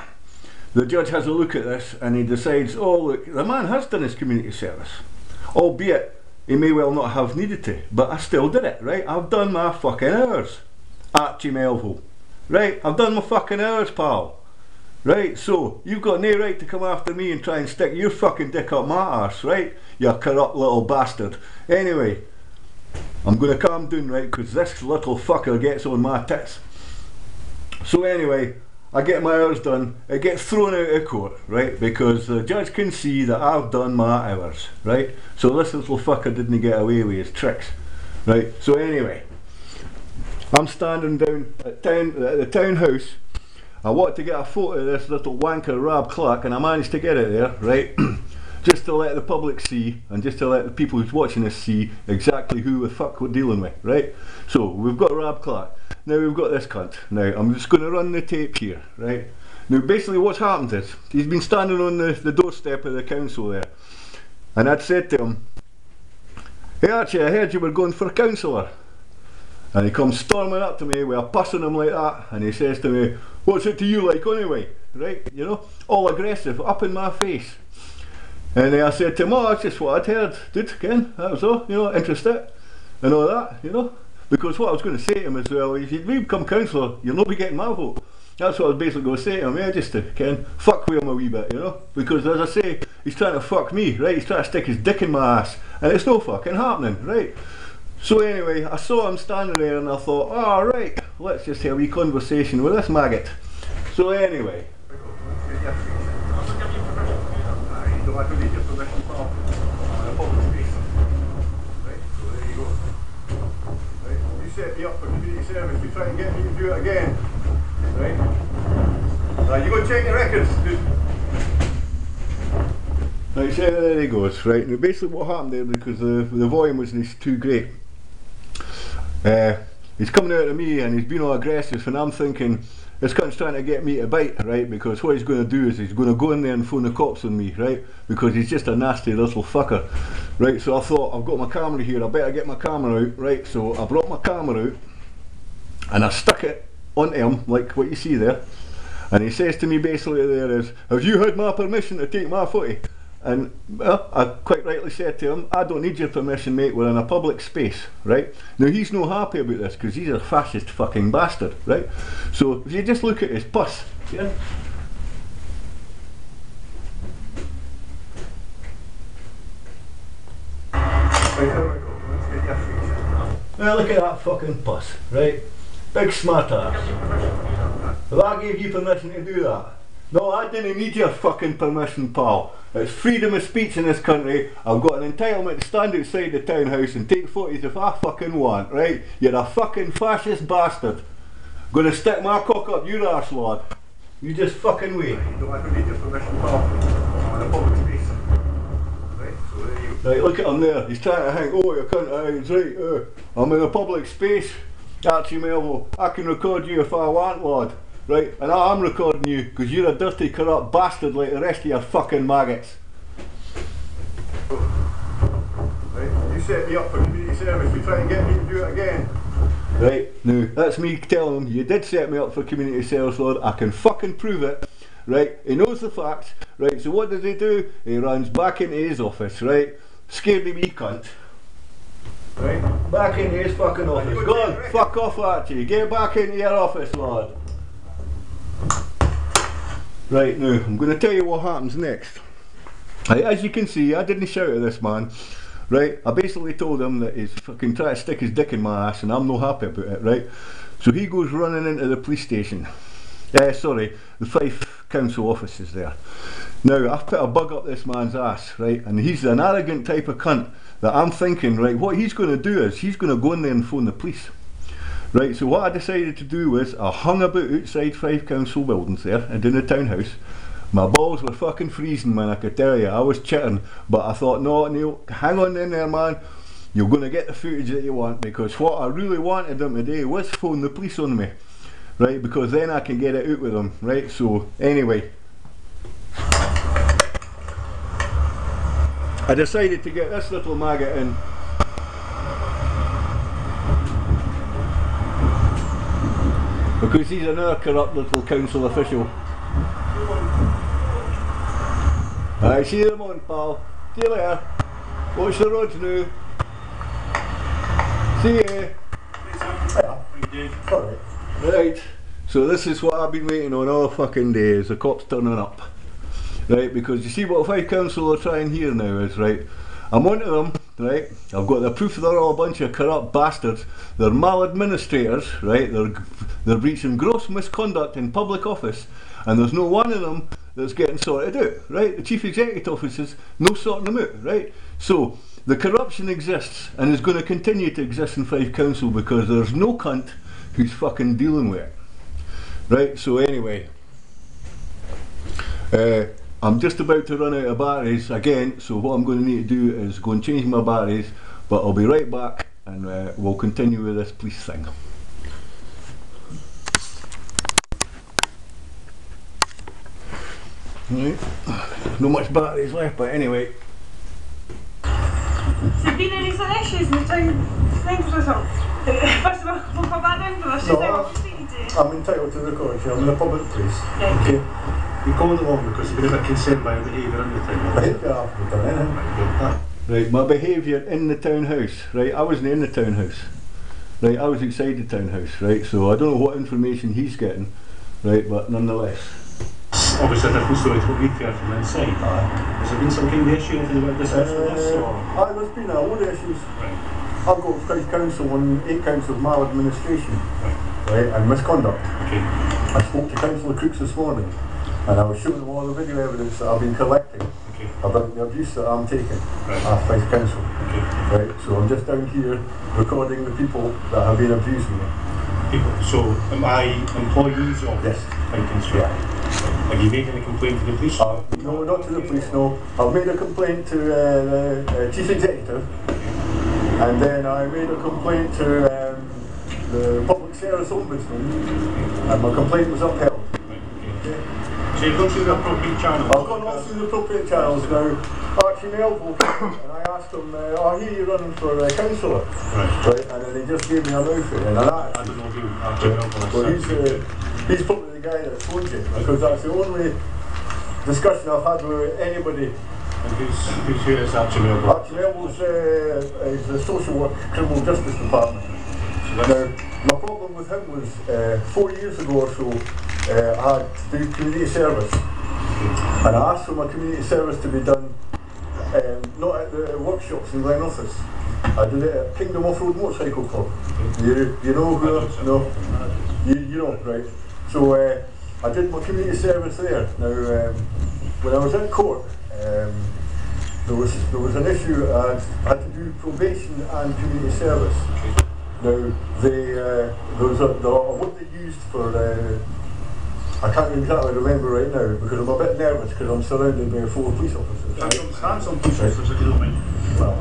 the judge has a look at this and he decides, oh look, the man has done his community service, albeit he may well not have needed to, but I still did it, right? I've done my fucking hours, Archie Melville, right? I've done my fucking hours, pal. Right, so you've got no right to come after me and try and stick your fucking dick up my arse, right? You corrupt little bastard. Anyway, I'm going to calm down, right, because this little fucker gets on my tits. So anyway, I get my hours done, it gets thrown out of court, right, because the judge can see that I've done my hours, right? So this little fucker didn't get away with his tricks, right? So anyway, I'm standing down at the townhouse. I wanted to get a photo of this little wanker Rob Clark, and I managed to get it there, right? Just to let the public see, and just to let the people who's watching this see exactly who the fuck we're dealing with, right? So we've got Rob Clark, now we've got this cunt. Now I'm just going to run the tape here, right? Now basically what's happened is, he's been standing on the doorstep of the council there, and I'd said to him, hey Archie, I heard you were going for a councillor. And he comes storming up to me with a puss on him like that, and he says to me, what's it to you like anyway? Right, you know, all aggressive, up in my face. And I said to him, oh, that's just what I'd heard, dude, Ken, that was all, you know, interested, and all that, you know. Because what I was going to say to him as well, if you become councillor, you'll not be getting my vote. That's what I was basically going to say to him, yeah, just to, Ken, fuck with him a wee bit, you know. Because as I say, he's trying to fuck me, right, he's trying to stick his dick in my ass, and it's no fucking happening, right. So anyway, I saw him standing there and I thought, oh right, let's just have a wee conversation with this maggot. So anyway. You set me up for community service, you try and get me to do it again. Right? You go check your records, dude. Right, so there he goes, right. Now basically what happened there, because the volume wasn't too great. He's coming out at me and he's being all aggressive, and I'm thinking this cunt's trying to get me to bite, right? Because what he's going to do is he's going to go in there and phone the cops on me, right? Because he's just a nasty little fucker, right? So I thought, I've got my camera here, I better get my camera out, right? So I brought my camera out and I stuck it onto him, like what you see there, and he says to me basically there is, have you had my permission to take my footy? And well, I quite rightly said to him, I don't need your permission, mate, we're in a public space, right? Now he's no happy about this because he's a fascist fucking bastard, right? So if you just look at his puss, yeah? Well, look at that fucking puss, right? Big smart ass. If I gave you permission to do that, No, I didn't need your fucking permission, pal. It's freedom of speech in this country. I've got an entitlement to stand outside the townhouse and take photos if I fucking want, right? You're a fucking fascist bastard. Gonna stick my cock up your arse, lad. You just fucking wait. No, I don't need your permission, pal. I'm in a public space. Right, so there you go. Right, look at him there. He's trying to hang. Oh, you cunt. He's right. I'm in a public space. Archie Melville. I can record you if I want, lad. Right, and I'm recording you because you're a dirty, corrupt bastard like the rest of your fucking maggots. Right, you set me up for community service. You try and get me to do it again. Right, now that's me telling him you did set me up for community service, lad. I can fucking prove it. Right, he knows the facts. Right, so what does he do? He runs back into his office, right? Scaredy wee cunt. Right, back into his fucking office. Go on, fuck off, Archie. Get back into your office, lad. Right, now I'm going to tell you what happens next. Right, as you can see, I didn't shout at this man. Right, I basically told him that he's fucking trying to stick his dick in my ass and I'm not happy about it, right? So he goes running into the police station. Sorry, the FIFE council offices there. Now, I've put a bug up this man's ass, right? And he's an arrogant type of cunt that I'm thinking, right, what he's going to do is he's going to go in there and phone the police. Right, so what I decided to do was I hung about outside FIFE council buildings there and in the townhouse. My balls were fucking freezing, man, I could tell you. I was chitting, but I thought, no, Neil, hang on in there, man. You're going to get the footage that you want, because what I really wanted them to do was phone the police on me. Right, because then I can get it out with them, right? So, anyway. I decided to get this little maggot in. Because he's another corrupt little council official. Alright, see you in the morning, pal. See you later. Watch the roads now. See you. Right, so this is what I've been waiting on all fucking day, is the cops turning up. Right, because you see what FIFE council are trying here now is, right, I'm onto them, right, I've got the proof they're all a bunch of corrupt bastards, they're maladministrators, right, they're breaching gross misconduct in public office, and there's no one of them that's getting sorted out, right? The chief executive officers, no sorting them out, right? So, the corruption exists, and is going to continue to exist in FIFE council because there's no cunt who's fucking dealing with it. Right, so anyway, I'm just about to run out of batteries again, so what I'm going to need to do is go and change my batteries, but I'll be right back and we'll continue with this police thing. Right, not much batteries left, but anyway. Has there been any sort of issues in the town centre or something? First of all, we'll come back down for this. I'm entitled to record you. I'm in a public place. Right. Okay. You're going along because you've been a bit concerned by your behaviour in the town. Behaviour I've done anything. Right, my behaviour in the townhouse. Right, I wasn't in the townhouse. Right, I was outside the townhouse. Right, so I don't know what information he's getting. Right, but nonetheless. Obviously a different story to what we've heard from inside. Has there been some kind of issue, anything about this or? There's been a load of issues. Right. I've got FIFE council on 8 counts of maladministration, right, and misconduct. Okay. I spoke to Councillor Crooks this morning, and I was showing them all the video evidence that I've been collecting about the abuse that I'm taking at FIFE council. Right, so I'm just down here recording the people that have been abusing me. People, so am I employees of FIFE council? Yeah. Have you made any complaint to the police? No, not to the police, no. I've made a complaint to the chief executive, and then I made a complaint to the public service ombudsman, and my complaint was upheld. Okay. So you've gone through the appropriate channels? I've gone all through the appropriate channels now. Archie Melville came and I asked him, I hear you running for councillor. Right, and then he just gave me a mouthful. And I don't know who Archie Melville is. Well, he's probably the guy that phoned you, because that's the only discussion I've had with anybody. And who is Archie Melville? Archie Melville's is the social work, criminal justice department. So now, my problem with him was 4 years ago or so, I had to do community service, and I asked for my community service to be done not at the workshops in Glenrothes. I did it at Kingdom Off-Road Motorcycle Club. You know who? No, you know, right? So I did my community service there. Now, when I was in court, there was an issue. I had to do probation and community service. Now, there was what they used for. I can't exactly remember right now because I'm a bit nervous because I'm surrounded by 4 police officers. Stand some police officers if you don't mind. Well,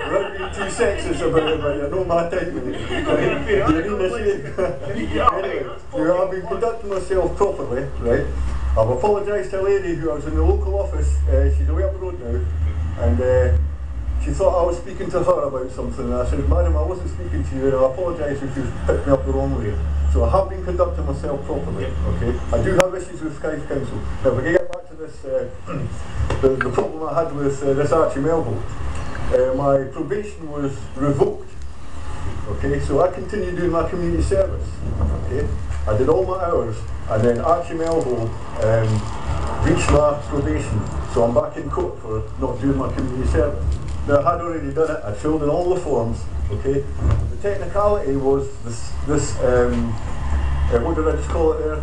without being too sexist about it, but you know my type. Anyway, I've been conducting myself properly, right? I've apologised to a lady who I was in the local office. She's away up the road now, and she thought I was speaking to her about something. And I said, "Madam, I wasn't speaking to you. And I apologise if you picked me up the wrong way." So I have been conducting myself properly. Okay, I do have issues with FIFE Council. Now, if we can get back to this, the problem I had with this Archie Melville. My probation was revoked. Okay, so I continued doing my community service. Okay, I did all my hours, and then Archie Melville reached my probation, so I'm back in court for not doing my community service. Now, I had already done it. I filled in all the forms. Okay, the technicality was this. What did I just call it there?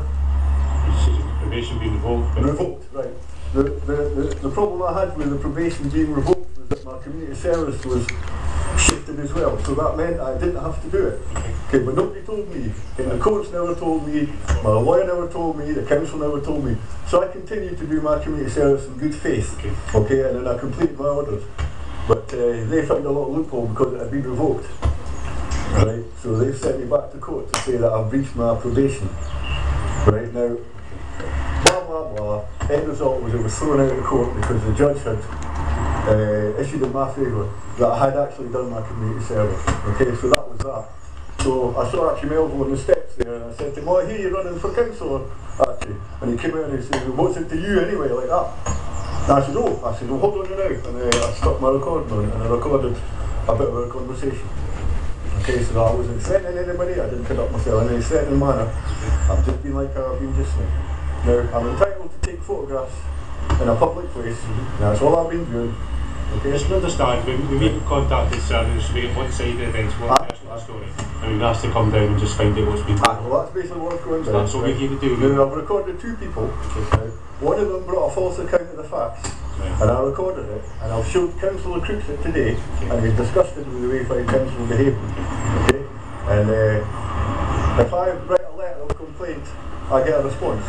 Probation being revoked. Revoked, right. The problem I had with the probation being revoked was that my community service was shifted as well, so that meant I didn't have to do it. Okay, but nobody told me, and the courts never told me, my lawyer never told me, the council never told me. So I continued to do my community service in good faith, okay, and then I completed my orders. But they found a lot of loophole because it had been revoked. Right, so they've sent me back to court to say that I've breached my probation. Right, now, blah blah blah, end result was it was thrown out of court because the judge had issued in my favour that I had actually done my community service. Okay, so that was that. So I saw Archie Melville on the steps there and I said to him, "Oh, here you're running for councillor, Archie." And he came out and he said, "What's it to you anyway," like that. And I said, "Oh, hold on now." And I stuck my recording on it and I recorded a bit of our conversation. Okay, so I wasn't threatening anybody, I didn't conduct myself in any threatening manner. I've just been like I've been just now. Now, I'm entitled to take photographs in a public place, and that's all I've been doing. Okay? Just understand, we've contacted Sarah's way at one side of the events, one personal story, and we've asked to come down and just find out what's been done. Well, that's basically what's going down. That's what we're here to do. Now, I've recorded 2 people. Now, one of them brought a false account of the facts. And I recorded it, and I've showed Councillor Crooks it today, and he's disgusted with the way FIFE Council behaved. Okay? And if I write a letter of complaint, I get a response.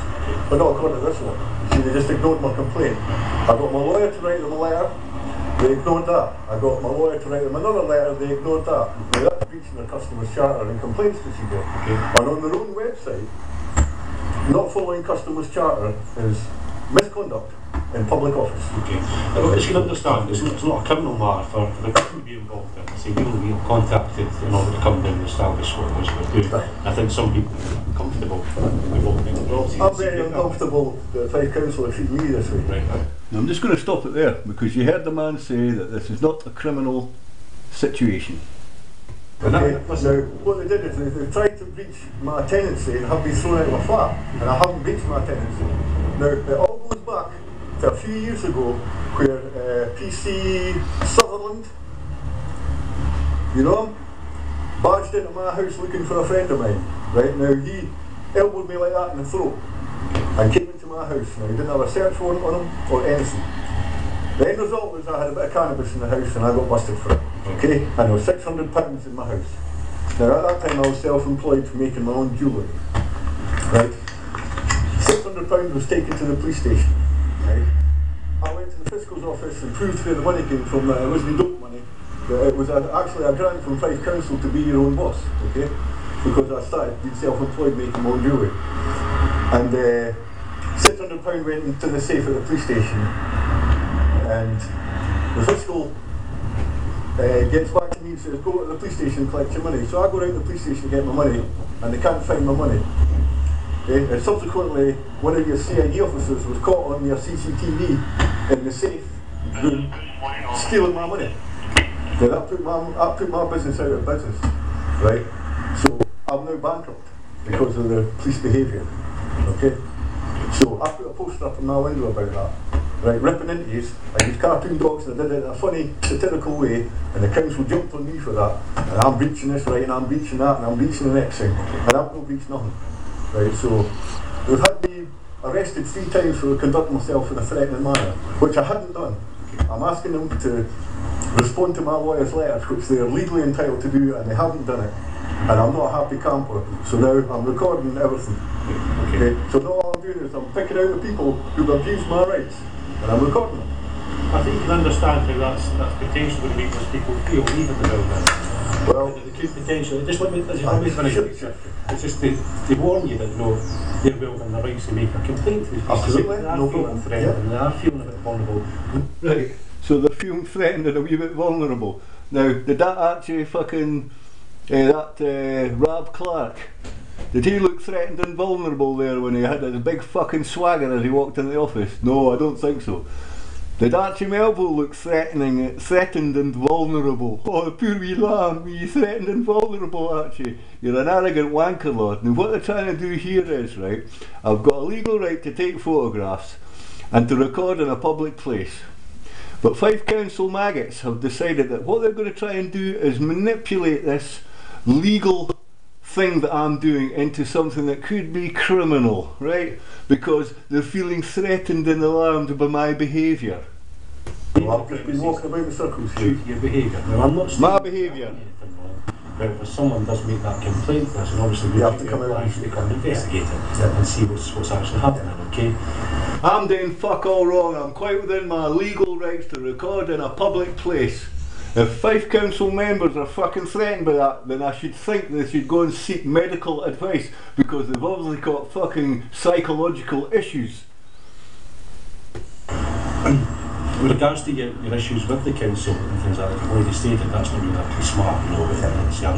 But not according to this one. See, they just ignored my complaint. I got my lawyer to write them a letter, they ignored that. I got my lawyer to write them another letter, they ignored that. Now that's breaching the customer's charter and complaints procedure. And on their own website, not following customer's charter is misconduct in public office. Okay. As you can understand, it's not a criminal matter for the government to be involved in. So we were contacted in order to come down and establish what it was we're doing. I think some people are comfortable involved in it. I'm very uncomfortable that FIFE Council are treating me this way. Right. Now, I'm just going to stop it there because you heard the man say that this is not a criminal situation. Okay, now what they did is they tried to breach my tenancy and have me thrown out of my flat, and I haven't breached my tenancy. Now it all goes back to a few years ago where PC Sutherland, you know him, barged into my house looking for a friend of mine. Right, now he elbowed me like that in the throat and came into my house. Now he didn't have a search warrant on him or anything. The end result was I had a bit of cannabis in the house and I got busted for it. Okay, and there was £600 in my house. Now at that time I was self-employed for making my own jewellery. Right, £600 was taken to the police station. Right, I went to the fiscal's office and proved where the money came from. It wasn't dope money. It was actually a grant from FIFE Council to be your own boss. Okay, because I started being self-employed making my own jewellery. And £600 went into the safe at the police station. And the fiscal gets back to me and says, "Go to the police station and collect your money." So I go down to the police station to get my money, and they can't find my money. And subsequently, one of your CID officers was caught on your CCTV in the safe room stealing my money. Now that put my business out of business, right? So I'm now bankrupt because of the police behaviour. Okay, so I put a poster up in my window about that. Right, ripping into you. I used cartoon dogs and I did it in a funny, satirical way, and the council jumped on me for that. And I'm breaching this, right, and I'm breaching that, and I'm breaching the next thing. And I've no breached nothing. Right, so They've had me arrested 3 times for conducting myself in a threatening manner, which I hadn't done. I'm asking them to respond to my lawyer's letters, which they are legally entitled to do, and they haven't done it. And I'm not a happy camper, so now I'm recording everything. Okay. So now all I'm doing is I'm picking out the people who've abused my rights, and I'm recording them. I think you can understand how that's potentially going to make those people feel leaving the building. Well, they could potentially, just let me finish. It's just they warn you that no, they're well within their rights to make a complaint to these people. Absolutely, They are no feeling problem. threatened, they are feeling a bit vulnerable. Right, so they're feeling threatened and a wee bit vulnerable. Now, did that actually fucking, Rob Clark, did he look threatened and vulnerable there when he had a big fucking swagger as he walked in the office? No, I don't think so. Did Archie Melville look threatened and vulnerable? Oh, poor wee lamb, you threatened and vulnerable, Archie. You're an arrogant wanker, lord. And what they're trying to do here is, right, I've got a legal right to take photographs and to record in a public place. But Fife Council maggots have decided that what they're going to try and do is manipulate this legal thing that I'm doing into something that could be criminal, right? Because they're feeling threatened and alarmed by my behaviour. Well, I've just been walking about in circles here. Your behaviour. Now, I'm not my behaviour. But if someone does make that complaint to us, and obviously we have to come out and investigate it and see what's actually happening, okay? I'm doing fuck all wrong. I'm quite within my legal rights to record in a public place. If Fife Council members are fucking threatened by that, then I should think they should go and seek medical advice, because they've obviously got fucking psychological issues. With regards to your issues with the council and things like that, you've already stated that's not really actually smart, you know, with it's the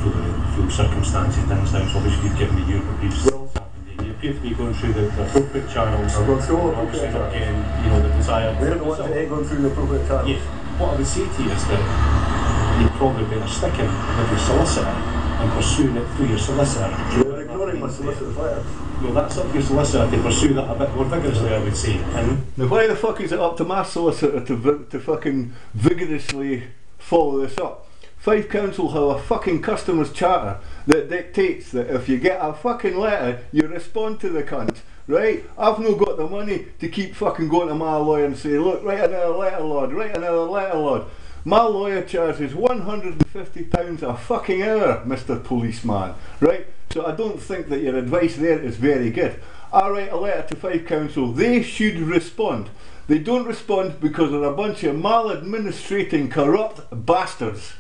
really full circumstances, things now, so obviously you've given me your abuse. You appear to be going through the appropriate channels. I've gone through all the obviously appropriate not getting, you know, the desired result. They don't want to go through the appropriate channels. Yeah. What I would say to you is that you'd probably better sticking with your solicitor and pursuing it through your solicitor. You're ignoring my solicitor's letters. Well, that's up to your solicitor to pursue that a bit more vigorously, I would say. And now, why the fuck is it up to my solicitor to fucking vigorously follow this up? Fife Council have a fucking customers charter that dictates that if you get a fucking letter, you respond to the cunt, right? I've no got the money to keep fucking going to my lawyer and say, look, write another letter, lord, write another letter, lord. My lawyer charges £150 a fucking hour, Mr. Policeman, right? So I don't think that your advice there is very good. I write a letter to Fife Council, they should respond. They don't respond because they're a bunch of maladministrating, corrupt bastards.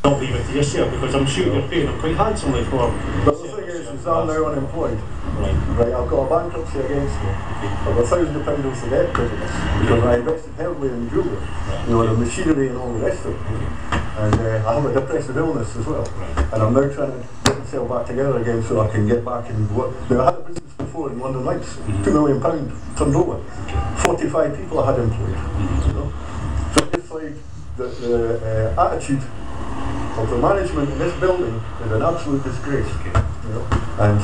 don't leave it to yourself, because I'm sure you're paying them quite handsomely for But the thing is I'm now unemployed. Right, I've got a bankruptcy against me. I've got £1,000 worth of debt because I invested heavily in jewellery, you know, the machinery and all the rest of it. And I have a depressive illness as well. And I'm now trying to get myself back together again so I can get back and work. Now, I had a business before in London Lights, £2 million turned over. 45 people I had employed. You know? So it's like the attitude of the management in this building is an absolute disgrace. You know? And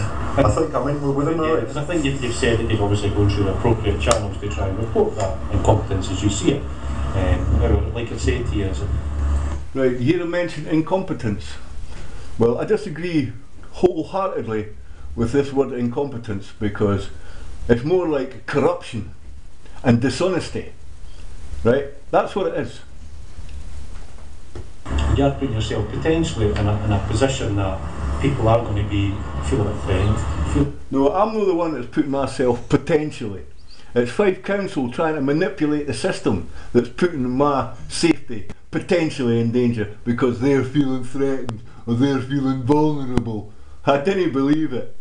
I think I'm within my rights. I think you've said that you've obviously gone through the appropriate channels to try and report that incompetence as you see it. Like I said to you, right, you hear him mention incompetence. Well, I disagree wholeheartedly with this word incompetence, because it's more like corruption and dishonesty. Right? That's what it is. You're putting yourself potentially in a position that people are going to be feeling threatened. No, I'm not the one that's putting myself potentially. It's Fife Council trying to manipulate the system that's putting my safety potentially in danger because they're feeling threatened or they're feeling vulnerable. I didn't believe it.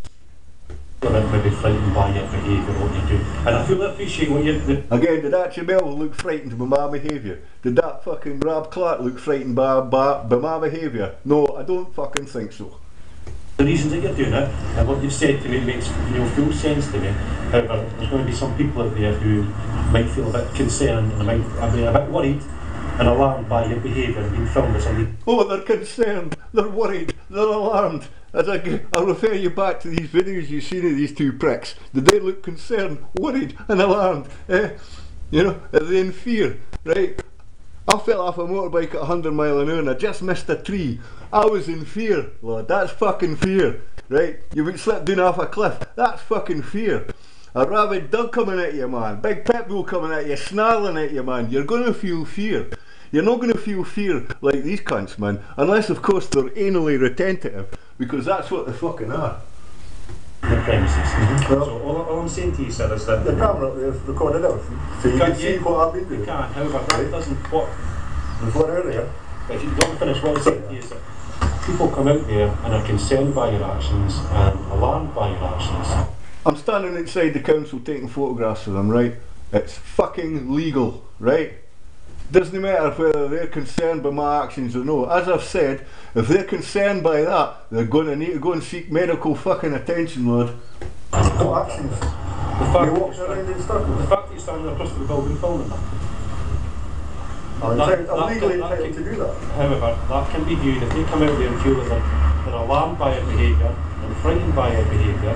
Maybe frightened by your behaviour, what you do. And I feel appreciate what you do. Again, did Archie Melville look frightened by my behaviour? Did that fucking Rob Clark look frightened by my behaviour? No, I don't fucking think so. The reasons that you're doing it, and what you've said to me makes full sense to me. However, there's going to be some people out there who might feel a bit concerned and might be a bit worried and alarmed by your behaviour and being filmed or something. Oh, they're concerned, they're worried, they're alarmed. I'll refer you back to these videos you've seen of these two pricks. Did they look concerned, worried and alarmed? You know, are they in fear? Right? I fell off a motorbike at 100 miles an hour and I just missed a tree. I was in fear, lad. That's fucking fear. right? You've been slipped down off a cliff. That's fucking fear. A rabid dog coming at you, man. Big pit bull coming at you, snarling at you, man. You're gonna feel fear. You're not gonna feel fear like these cunts, man. Unless, of course, they're anally retentive, because that's what they fucking are. The premises. So all I'm saying to you, sir, is that The camera is recorded everything, so you can see what I've been doing. you can, however, that doesn't what. Before earlier. If you don't finish what I'm saying to you, is that people come out there and are concerned by your actions and alarmed by your actions. I'm standing outside the council taking photographs of them, right? It's fucking legal, right? Doesn't matter whether they're concerned by my actions or no. As I've said, if they're concerned by that, they're going to need to go and seek medical fucking attention, lad. What actions? The fact, You walked around in the circles. fact that you're standing across the building filming them. I'm legally entitled to do that. However, that can be viewed if they come out there and feel that they're alarmed by your behaviour and frightened by your behaviour,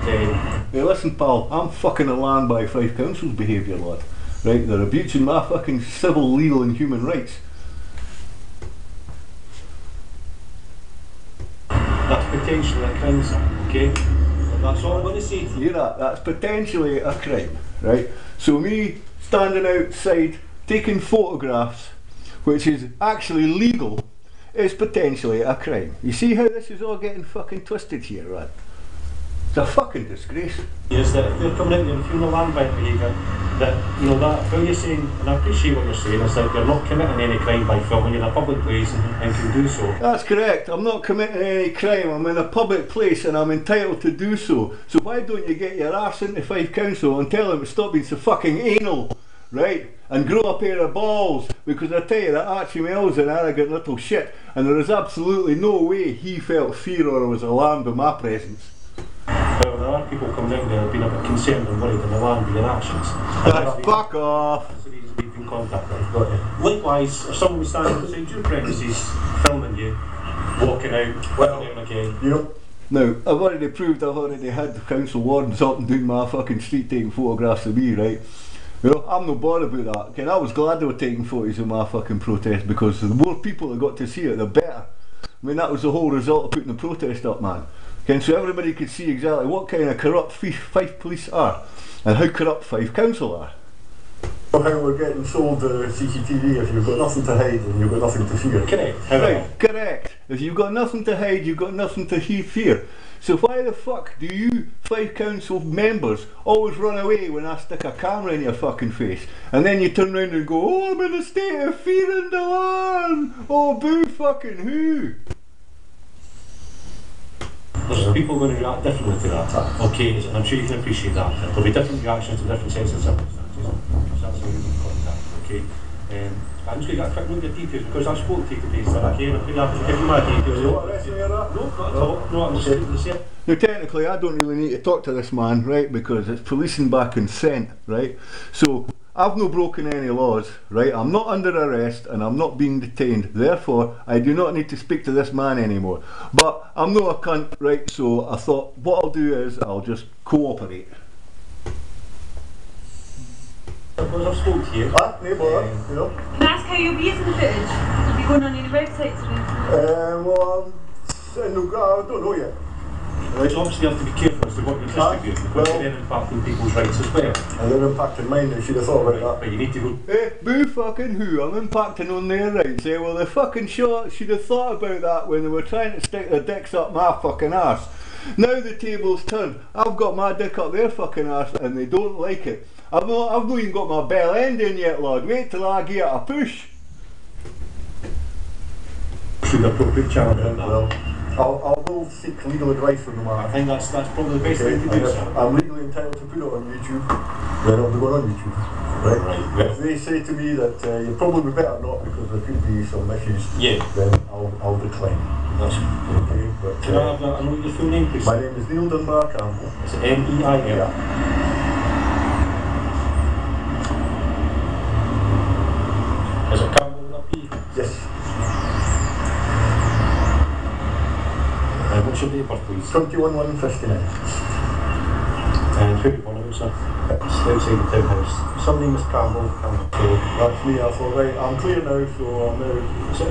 then... Hey, listen, pal, I'm fucking alarmed by Fife Council's behaviour, lad. Right, they're abusing my fucking civil, legal and human rights. That's potentially a crime, sir, okay? That's all I'm going to say to you. Hear that? That's potentially a crime, right? So me standing outside taking photographs, which is actually legal, is potentially a crime. You see how this is all getting fucking twisted here, right? It's a fucking disgrace. Is that if they're coming out there and feeling alarmed by behaviour, that, you know, that, what you're saying, and I appreciate what you're saying, is that you're not committing any crime by filming in a public place and can do so. That's correct. I'm not committing any crime. I'm in a public place and I'm entitled to do so. So why don't you get your arse into Fife Council and tell them to stop being so fucking anal, right? And grow a pair of balls, because I tell you that Archie Mell's an arrogant little shit, and there is absolutely no way he felt fear or was alarmed by my presence. Well, there are people coming out there who have been a bit concerned and worried and alarmed by your actions. Fuck off! That's the reason we've been contacted. Likewise, if someone was standing outside your premises, filming you, walking out, walking out again. You know, Now, I've already proved I've already had the council wardens up and down my fucking street taking photographs of me, right? You know, I'm no bothered about that. Okay, I was glad they were taking photos of my fucking protest, because the more people that got to see it, the better. I mean, that was the whole result of putting the protest up, man. Okay, so everybody could see exactly what kind of corrupt Fife police are and how corrupt Fife Council are. how we're getting sold CCTV if you've got nothing to hide and you've got nothing to fear. Correct. Right, correct. If you've got nothing to hide, you've got nothing to fear. So why the fuck do you Fife Council members always run away when I stick a camera in your fucking face, and then you turn around and go, oh, I'm in a state of fear and alarm, oh, boo fucking who? There's people going to react differently to that, okay, and I'm sure you can appreciate that. There'll be different reactions to different sets of circumstances, so that's why we've been contact, okay. I'm just going to get a quick look at details, because I spoke to you today, so okay, I'm going to give you my details. You want to arrest me or that? No, not at all, no, I'm just going to say. Now technically I don't really need to talk to this man, right, because it's policing by consent, right, so I've no broken any laws, right, I'm not under arrest and I'm not being detained, therefore I do not need to speak to this man anymore, but I'm not a cunt, right, so I thought what I'll do is I'll just cooperate. Because I've spoke to you. No bother, you know. Can I ask how you'll be using the footage? Will you be going on any websites or anything? Well, I don't know yet. Right, so obviously you have to be careful as to what you distribute, because you're then impacting people's rights as well. And they're impacting mine, I should have thought about that. But you need to go. Eh, boo fucking who? I'm impacting on their rights, eh? Well, the fucking shot should have thought about that when they were trying to stick their dicks up my fucking arse. Now the table's turned. I've got my dick up their fucking arse and they don't like it. I've not even got my bell end in yet, lad. Wait till I get a push. Should appropriate challenge on that. Well, I will seek legal advice from the man. I think that's probably the best thing to do, sir. I'm legally entitled to put it on YouTube, then I'll be going on YouTube. Right? If they say to me that you'd probably better not because there could be some issues, then I'll decline. That's okay. But, can I know your full name, please? My name is Neil Dunbar Campbell. Is it N-E-I-L? Yeah. Is it Campbell with a P? Yes. What's your date of birth, please? 21/1/59. And who are you born about, sir? It's outside the townhouse. Somebody Miss Campbell. So that's me, I thought, right, I'm clear now, so I'm now... So I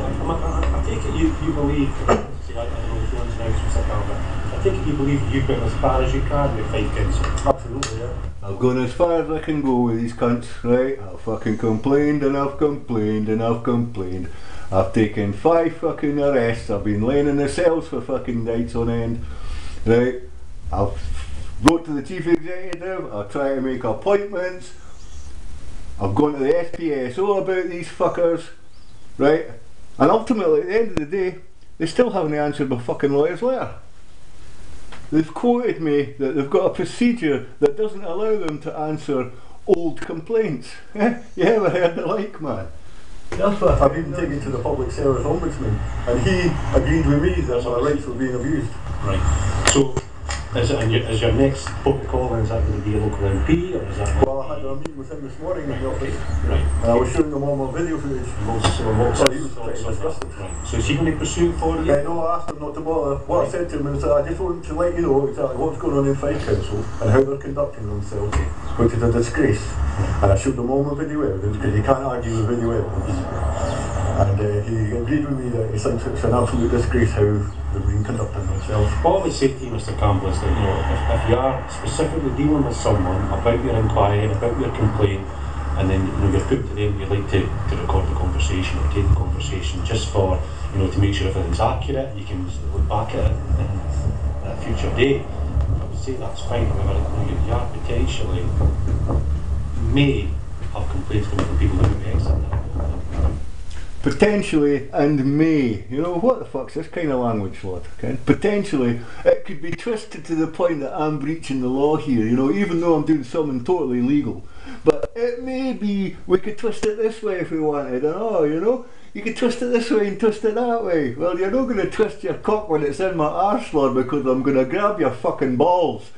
take it you believe, see, I don't know if one's now, Mr. Campbell. I take take it you believe you've been as far as you can with Fife Council. Absolutely, yeah. I've gone as far as I can go with these cunts, right? I've fucking complained and I've complained and I've complained. I've taken 5 fucking arrests, I've been laying in the cells for fucking nights on end, right? I've wrote to the chief executive, I've tried to make appointments, I've gone to the SPSO about these fuckers, right? And ultimately, at the end of the day, they still haven't answered my fucking lawyer's letter. They've quoted me that they've got a procedure that doesn't allow them to answer old complaints. You ever heard the like, man? I've even taken to the public service ombudsman, and he agreed with me that my rights were being abused. Right. So, is your next protocol, is that going to be a local MP, or is that... Well, I had a meeting with him this morning in the office, Right. and I was showing him all my video footage. So he was pretty disgusted. Right. So is he going to pursue it for you? No, I asked him not to bother. What I said to him is that I just want to let you know exactly what's going on in Fife Council and how they're conducting themselves, which is a disgrace. And I showed him all my video evidence, because you can't argue with video evidence. And he agreed with me that he thinks it's an absolute disgrace how they've been conducting themselves. What I would say to you, Mr. Campbell, is that, you know, if you are specifically dealing with someone about your inquiry, about your complaint, and then, you know, you're put to them, you'd like to record the conversation or take the conversation just for, you know, to make sure everything's accurate, you can look back at it at a future date. I would say that's fine. However, you are potentially may have complaints coming from people who may exit that. Potentially and may. You know, what the fuck's this kind of language, lad? Okay? Potentially, it could be twisted to the point that I'm breaching the law here, you know, even though I'm doing something totally legal. But it may be, we could twist it this way if we wanted, and oh, you know, you could twist it this way and twist it that way. Well, you're not going to twist your cock when it's in my arse, lad, because I'm going to grab your fucking balls.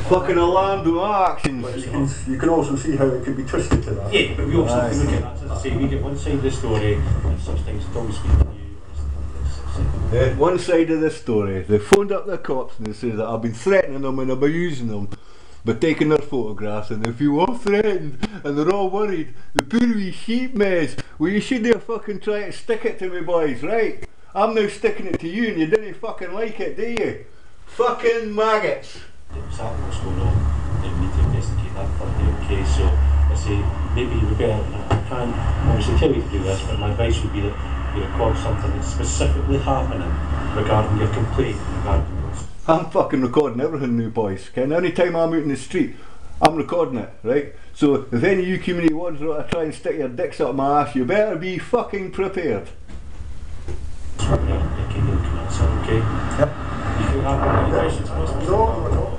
Fucking alarmed with my actions. But you can also see how it could be twisted to that. Yeah, but we also have to look at that, as I say, we get one side of the story, and such things don't speak to you. Yeah, one side of the story, they phoned up the cops and they said that I've been threatening them and abusing them by taking their photographs, and they feel all threatened and they're all worried. The poor wee sheep mess. Well, you shouldn't have fucking tried to stick it to me, boys, right? I'm now sticking it to you and you didn't fucking like it, do you? Fucking maggots. Exactly what's going on, they need to investigate that further. Okay, so I say maybe you would better, I can't obviously tell you to do this, but my advice would be that you record something that's specifically happening regarding your complaint regarding this. I'm fucking recording everything now, boys. Okay? And any time I'm out in the street, I'm recording it, right? So if any of you community ones want to try and stick your dicks up my ass, you better be fucking prepared. That's what you're capable of doing, so okay? Yep. You feel happy with the questions? No, at all.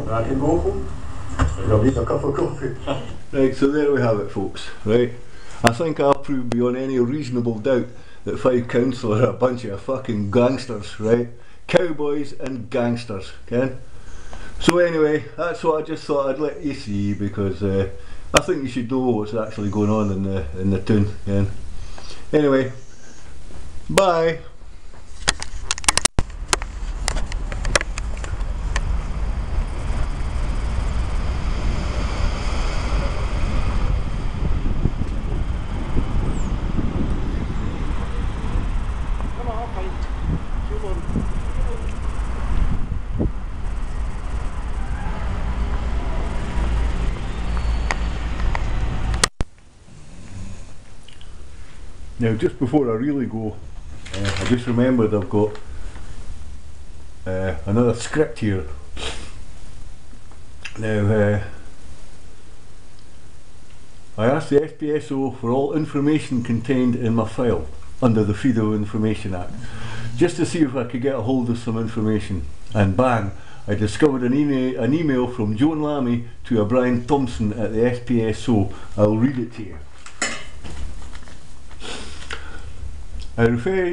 I can go home. I'll need a cup of coffee. Right, so there we have it, folks, right? I think I've proved beyond any reasonable doubt that Fife Council are a bunch of fucking gangsters, right? Cowboys and gangsters, okay? So anyway, that's what I just thought I'd let you see, because I think you should know what's actually going on in the town, okay? Anyway, bye! Now, just before I really go, I just remembered I've got another script here. Now, I asked the SPSO for all information contained in my file under the Freedom of Information Act, just to see if I could get a hold of some information. And bang, I discovered an email from Joan Lammy to a Brian Thompson at the SPSO. I'll read it to you. I refer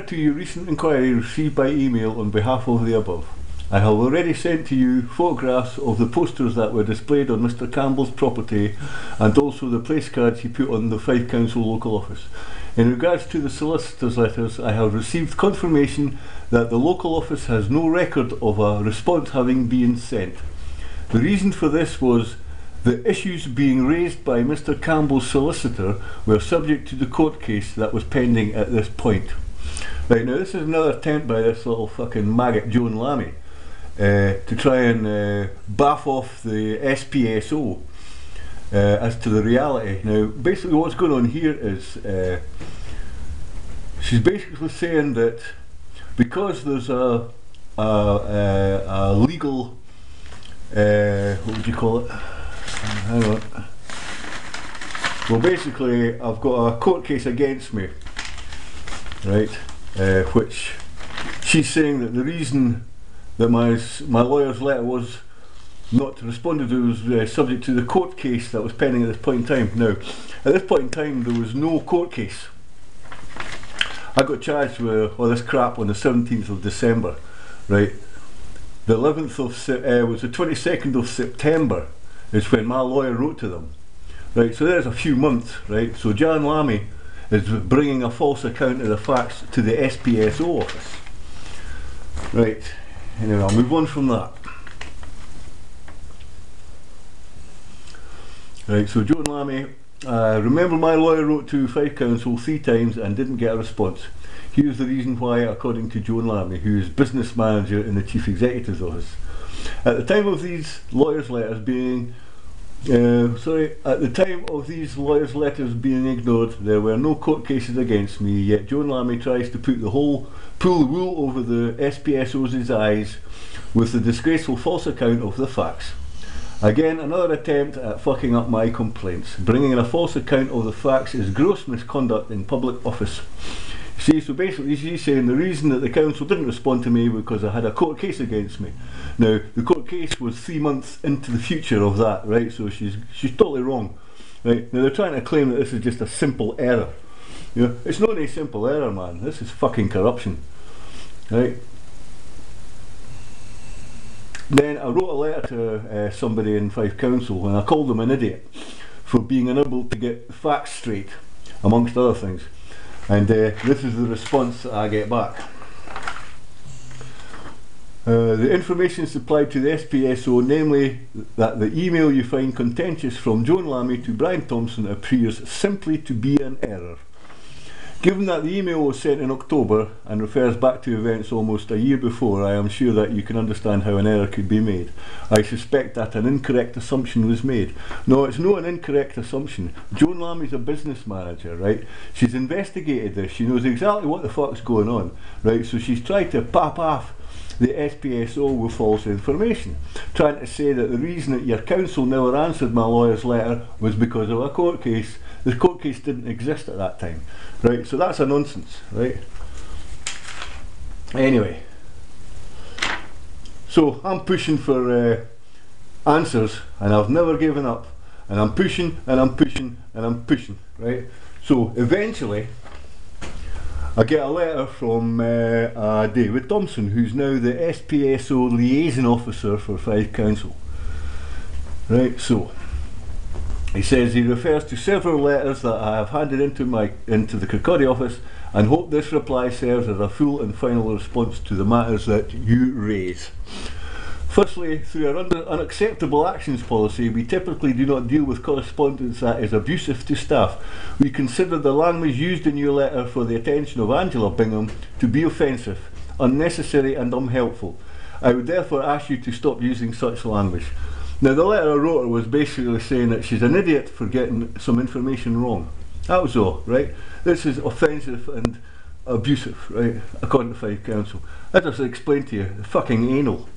to your recent inquiry received by email on behalf of the above. I have already sent to you photographs of the posters that were displayed on Mr. Campbell's property, and also the place cards he put on the Fife Council local office. In regards to the solicitor's letters, I have received confirmation that the local office has no record of a response having been sent. The reason for this was The issues being raised by Mr. Campbell's solicitor were subject to the court case that was pending at this point. Right, now this is another attempt by this little fucking maggot Joan Lammy to try and baff off the SPSO as to the reality. Now basically what's going on here is she's basically saying that because there's a legal, what would you call it? Hang on. Well, basically, I've got a court case against me, right? Which she's saying that the reason that my lawyer's letter was not to respond to was subject to the court case that was pending at this point in time. Now, at this point in time, there was no court case. I got charged with all this crap on the 17th of December, right? The 11th of was the 22nd of September is when my lawyer wrote to them, right? So there's a few months, right? So Joan Lammy is bringing a false account of the facts to the SPSO office, right? Anyway, I'll move on from that. Right, so Joan Lammy, remember my lawyer wrote to FIFE Council 3 times and didn't get a response. Here's the reason why, according to Joan Lammy, who is business manager in the Chief Executive's office. At the time of these lawyers' letters being ignored, there were no court cases against me, yet Joan Lammy tries to pull the wool over the SPSO's eyes with the disgraceful false account of the facts. Again, another attempt at fucking up my complaints. Bringing in a false account of the facts is gross misconduct in public office. See, so basically she's saying the reason that the council didn't respond to me because I had a court case against me. Now, the court case was 3 months into the future of that, right? So she's totally wrong, right? Now they're trying to claim that this is just a simple error. You know, it's not a simple error, man. This is fucking corruption, right? Then I wrote a letter to somebody in FIFE Council and I called them an idiot for being unable to get facts straight, amongst other things. And this is the response that I get back. The information supplied to the SPSO, namely that the email you find contentious from Joan Lammy to Brian Thompson appears simply to be an error. Given that the email was sent in October and refers back to events almost a year before, I am sure that you can understand how an error could be made. I suspect that an incorrect assumption was made. No, it's not an incorrect assumption. Joan Lammy's a business manager, right? She's investigated this. She knows exactly what the fuck's going on, right? So she's tried to pop off the SPSO with false information, trying to say that the reason that your counsel never answered my lawyer's letter was because of a court case. The court case didn't exist at that time, right? So that's a nonsense, right? Anyway, so I'm pushing for answers, and I've never given up, and I'm pushing and I'm pushing and I'm pushing, right? So eventually I get a letter from David Thompson, who's now the SPSO liaison officer for FIFE Council, right? So he says he refers to several letters that I have handed into the Kirkcaldy office and hope this reply serves as a full and final response to the matters that you raise. Firstly, through our unacceptable actions policy, we typically do not deal with correspondence that is abusive to staff. We consider the language used in your letter for the attention of Angela Bingham to be offensive, unnecessary and unhelpful. I would therefore ask you to stop using such language. Now, the letter I wrote her was basically saying that she's an idiot for getting some information wrong. That was all, right? This is offensive and abusive, right? According to FIFE Council. As I explained to you, fucking anal.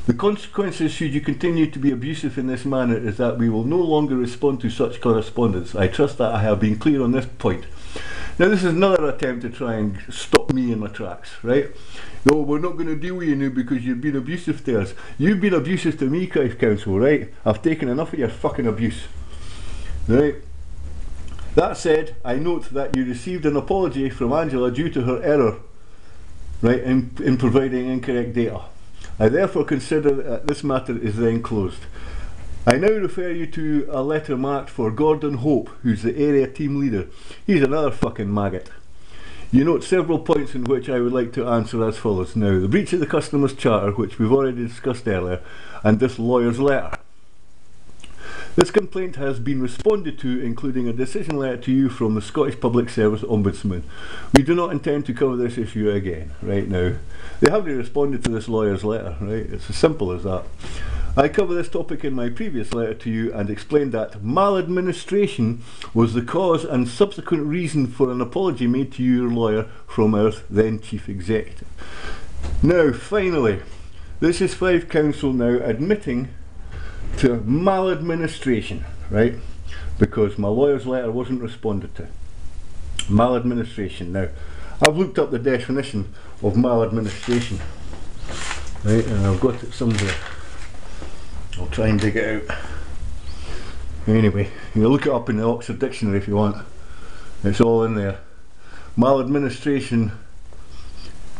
The consequences should you continue to be abusive in this manner is that we will no longer respond to such correspondence. I trust that I have been clear on this point. Now, this is another attempt to try and stop me in my tracks, right? No, we're not going to deal with you now because you've been abusive to us. You've been abusive to me, FIFE Council, right? I've taken enough of your fucking abuse, right? That said, I note that you received an apology from Angela due to her error, right, in providing incorrect data. I therefore consider that this matter is then closed. I now refer you to a letter marked for Gordon Hope, who's the area team leader. He's another fucking maggot. You note several points in which I would like to answer as follows. Now, the breach of the customer's charter, which we've already discussed earlier, and this lawyer's letter. This complaint has been responded to, including a decision letter to you from the Scottish Public Service Ombudsman. We do not intend to cover this issue again. Right now, they haven't responded to this lawyer's letter, right? It's as simple as that. I covered this topic in my previous letter to you and explained that maladministration was the cause and subsequent reason for an apology made to your lawyer from our then Chief Executive. Now, finally, this is FIFE Council now admitting to maladministration, right? Because my lawyer's letter wasn't responded to. Maladministration. Now, I've looked up the definition of maladministration, right? And I've got it somewhere. I'll try and dig it out. Anyway, you can look it up in the Oxford Dictionary if you want. It's all in there. Maladministration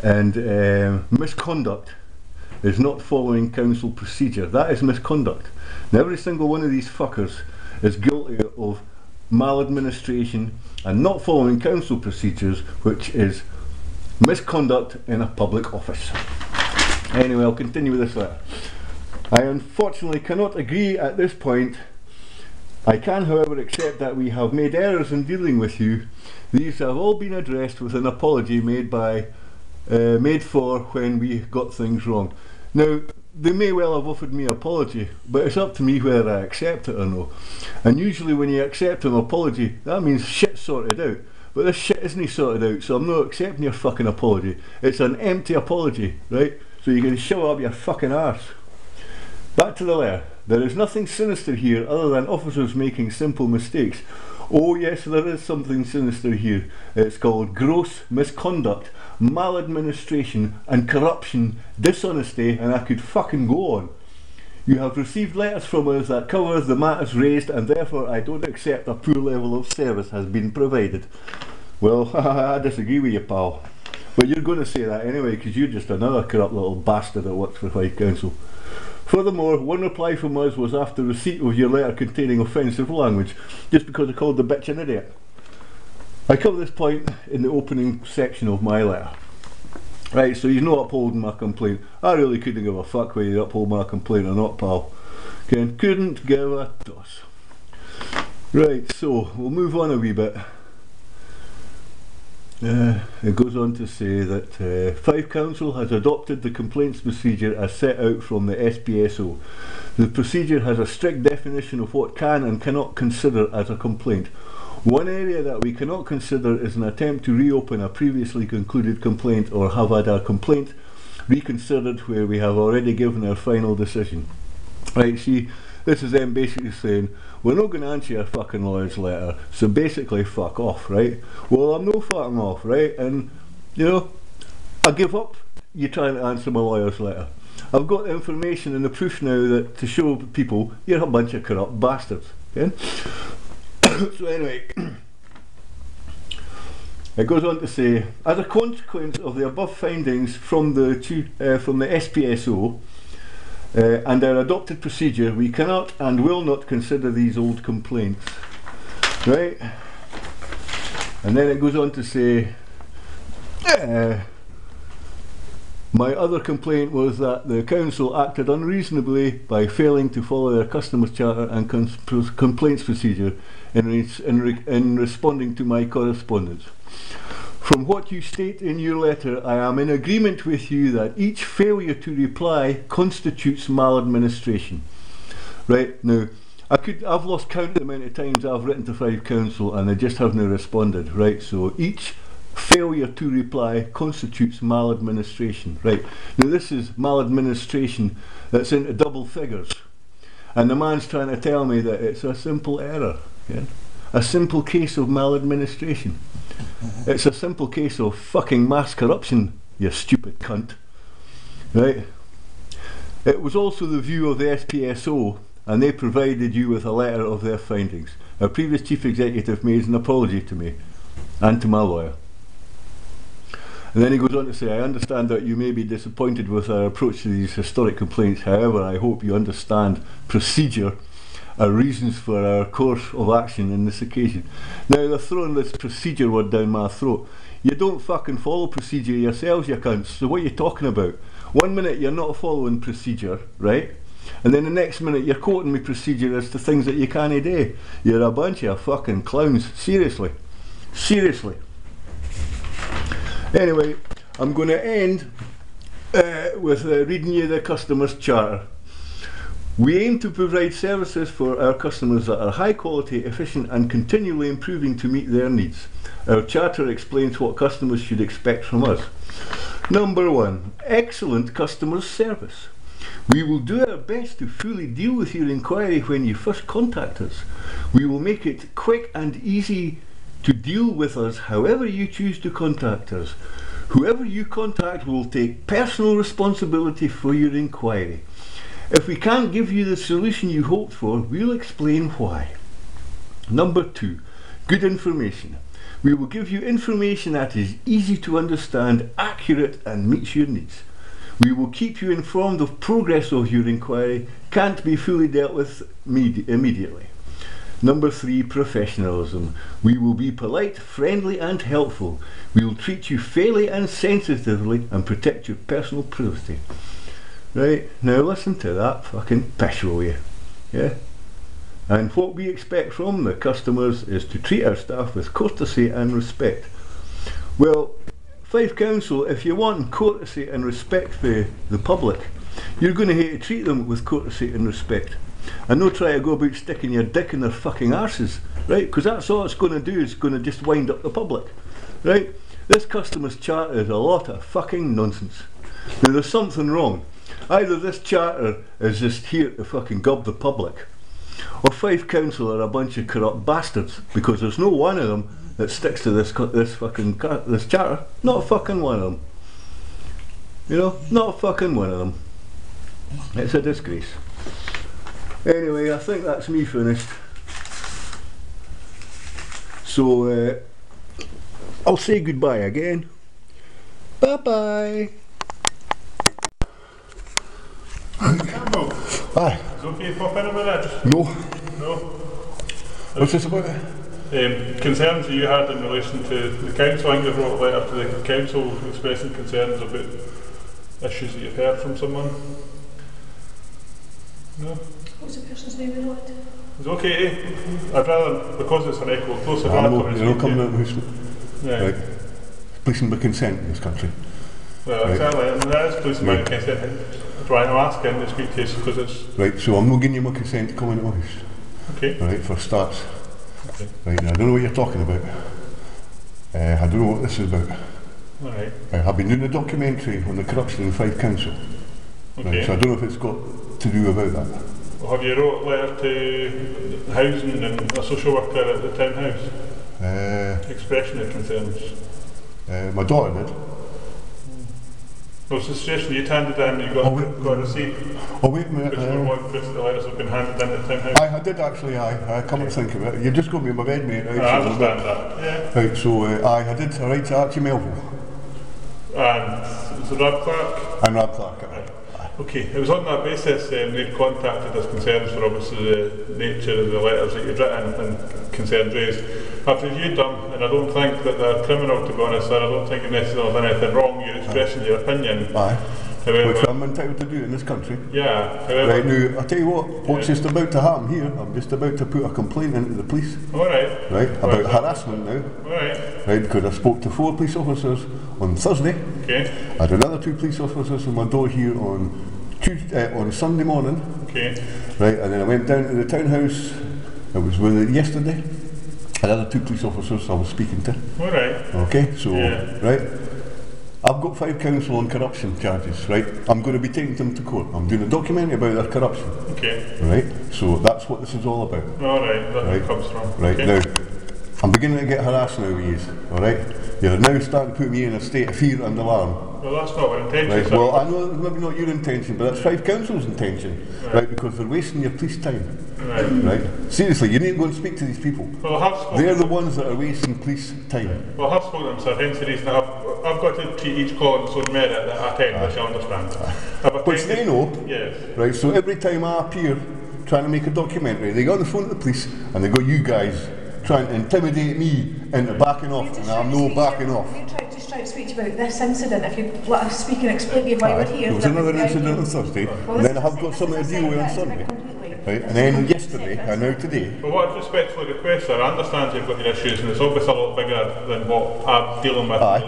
and misconduct is not following council procedure. That is misconduct. And every single one of these fuckers is guilty of maladministration and not following council procedures, which is misconduct in a public office. Anyway, I'll continue with this letter. I unfortunately cannot agree at this point. I can, however, accept that we have made errors in dealing with you. These have all been addressed with an apology made for when we got things wrong. Now, they may well have offered me an apology, but it's up to me whether I accept it or no. And usually when you accept an apology, that means shit's sorted out. But this shit isn't sorted out, so I'm not accepting your fucking apology. It's an empty apology, right? So you can shove up your fucking arse. Back to the letter. There is nothing sinister here other than officers making simple mistakes. Oh yes, there is something sinister here. It's called gross misconduct, maladministration and corruption, dishonesty, and I could fucking go on. You have received letters from us that cover the matters raised, and therefore I don't accept a poor level of service has been provided. Well, I disagree with you, pal. But you're going to say that anyway, because you're just another corrupt little bastard that works for FIFE Council. Furthermore, one reply from us was after receipt of your letter containing offensive language, just because I called the bitch an idiot. I cover this point in the opening section of my letter. Right, so he's not upholding my complaint. I really couldn't give a fuck whether you uphold my complaint or not, pal. Okay, couldn't give a toss. Right, so we'll move on a wee bit. It goes on to say that FIFE Council has adopted the complaints procedure as set out from the SPSO. The procedure has a strict definition of what can and cannot consider as a complaint. One area that we cannot consider is an attempt to reopen a previously concluded complaint or have had our complaint reconsidered where we have already given our final decision. Right, see, this is them basically saying, we're not going to answer your fucking lawyer's letter, so basically fuck off, right? Well, I'm no fucking off, right? And, you know, I give up you trying to answer my lawyer's letter. I've got the information and the proof now that to show people you're a bunch of corrupt bastards, okay? So anyway, it goes on to say, as a consequence of the above findings from the SPSO, and our adopted procedure, we cannot and will not consider these old complaints. Right? And then it goes on to say, my other complaint was that the council acted unreasonably by failing to follow their customers charter and complaints procedure in responding to my correspondence. From what you state in your letter, I am in agreement with you that each failure to reply constitutes maladministration. Right, now, I've lost count of the amount of times I've written to FIFE Council and they just haven't responded, right? So each failure to reply constitutes maladministration, right? Now this is maladministration that's into double figures. And the man's trying to tell me that it's a simple error, yeah? A simple case of maladministration. It's a simple case of fucking mass corruption, you stupid cunt. Right? It was also the view of the SPSO, and they provided you with a letter of their findings. Our previous chief executive made an apology to me and to my lawyer. And then he goes on to say, I understand that you may be disappointed with our approach to these historic complaints. However, I hope you understand procedure, our reasons for our course of action in this occasion. Now they're throwing this procedure word down my throat. You don't fucking follow procedure yourselves, you cunts. So what are you talking about? 1 minute you're not following procedure, right? And then the next minute you're quoting me procedure as to things that you can't do. You're a bunch of fucking clowns. Seriously. Seriously. Anyway, I'm going to end with reading you the customer's charter. We aim to provide services for our customers that are high quality, efficient and continually improving to meet their needs. Our charter explains what customers should expect from us. Number 1, excellent customer service. We will do our best to fully deal with your inquiry when you first contact us. We will make it quick and easy to deal with us however you choose to contact us. Whoever you contact will take personal responsibility for your inquiry. If we can't give you the solution you hoped for, we'll explain why. Number 2, good information. We will give you information that is easy to understand, accurate and meets your needs. We will keep you informed of progress of your inquiry, can't be fully dealt with immediately. Number 3, professionalism. We will be polite, friendly and helpful. We will treat you fairly and sensitively and protect your personal privacy. Right, now listen to that fucking pish, will you? Yeah? And what we expect from the customers is to treat our staff with courtesy and respect. Well, Fife Council, if you want courtesy and respect for the public, you're going to have to treat them with courtesy and respect. And not try to go about sticking your dick in their fucking arses, right? Because that's all it's going to do, is going to just wind up the public, right? This customer's charter is a lot of fucking nonsense. Now there's something wrong. Either this charter is just here to fucking gob the public, or Fife Council are a bunch of corrupt bastards, because there's no one of them that sticks to this charter. Not a fucking one of them. You know, not a fucking one of them. It's a disgrace. Anyway, I think that's me finished. So I'll say goodbye again. Bye bye. Aye. Is it okay to pop in about that? No. No? What's this about? Concerns that you had in relation to the council. I think you wrote a letter to the council expressing concerns about issues that you've heard from someone. No? What's the person's name in it? Is it okay? I'd rather, because it's an echo close, I'd rather come and you're not speak coming to out of the house. Yeah. Right. Policing by consent in this country. Well, right. exactly. I mean, that is policing by consent. That's why I'm asking to speak to you, because it's... Right, so I'm not giving you my consent to come into my house. Okay. Right, for starts. Okay. Right, now I don't know what you're talking about. I don't know what this is about. Alright. I've been doing a documentary on the corruption in Fife Council. Okay. Right, so I don't know if it's got to do about that. Well, have you wrote a letter to housing and a social worker at the townhouse? Expression of concerns. My daughter did. Well, it's the situation you handed in, you got a receipt. Oh wait a minute. Which the letters have been handed in at the townhouse. I did actually, I come to think of it. You just got me in my bed, mate. Right, I understand that, yeah. Right, so I did write to Archie Melville. And is it Rob Clark? And Rob Clark, right. Okay, it was on that basis they'd contacted us concerns for obviously the nature of the letters that you'd written and concerns raised. I've reviewed them and I don't think that they're criminal, to be honest, and I don't think you necessarily done anything wrong. You're expressing your opinion. Aye. However, which I'm entitled to do in this country. Yeah, however... Right, now, I'll tell you what's just about to happen here, I'm just about to put a complaint into the police. Alright. Right, about harassment now. Alright. Right, because I spoke to 4 police officers on Thursday. Okay. I had another 2 police officers on my door here on Sunday morning. Okay. Right, and then I went down to the townhouse, it was yesterday. Another 2 police officers I was speaking to. Alright. Okay, so, yeah. Right. I've got 5 council on corruption charges, right? I'm going to be taking them to court. I'm doing a documentary about their corruption. Okay. Right? So that's what this is all about. Alright, that's where it comes from. Right, okay. Now, I'm beginning to get harassed now with you, alright? You're now starting to put me in a state of fear and alarm. Well, that's not our intention. Right, well, I know it's maybe not your intention, but that's Fife Council's intention, right? Because they're wasting your police time. Right. Seriously, you need to go and speak to these people. Well, I have spoken. They're the ones that are wasting police time. Well, I have spoken to them, sir. Hence the reason I've got to treat each call on its own merit that I attend, which I understand. Which they know. Yes. Right, so every time I appear trying to make a documentary, they go on the phone to the police and they got you guys trying to intimidate me into backing off, and I'm no backing off. You tried to strike to speak to you about this incident. If you let us speak and explain to you why we're here. There was another incident on Thursday, and then I have got something to deal with on Sunday. Right? And then yesterday, and now today. Well, what I'd respectfully request, sir, I understand you've got your issues, and it's obviously a lot bigger than what I'm dealing with. Aye.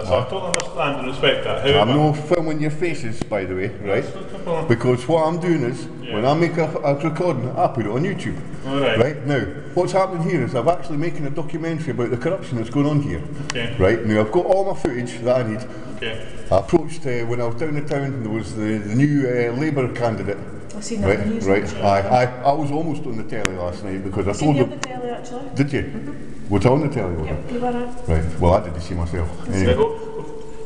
So I totally understand and respect that. However, I'm not filming your faces, by the way, right? Because what I'm doing is, when I make a recording, I put it on YouTube. Right? Now, what's happening here is I'm actually making a documentary about the corruption that's going on here. Okay. Right? Now, I've got all my footage that I need. Okay. I approached, when I was down in town, there was the new Labour candidate. I've seen that on the news. Right. I was almost on the telly last night because I told them. On the telly, actually. Did you? Was I on the telly? Yep, you were on. Right. Well, I didn't see myself. Anyway.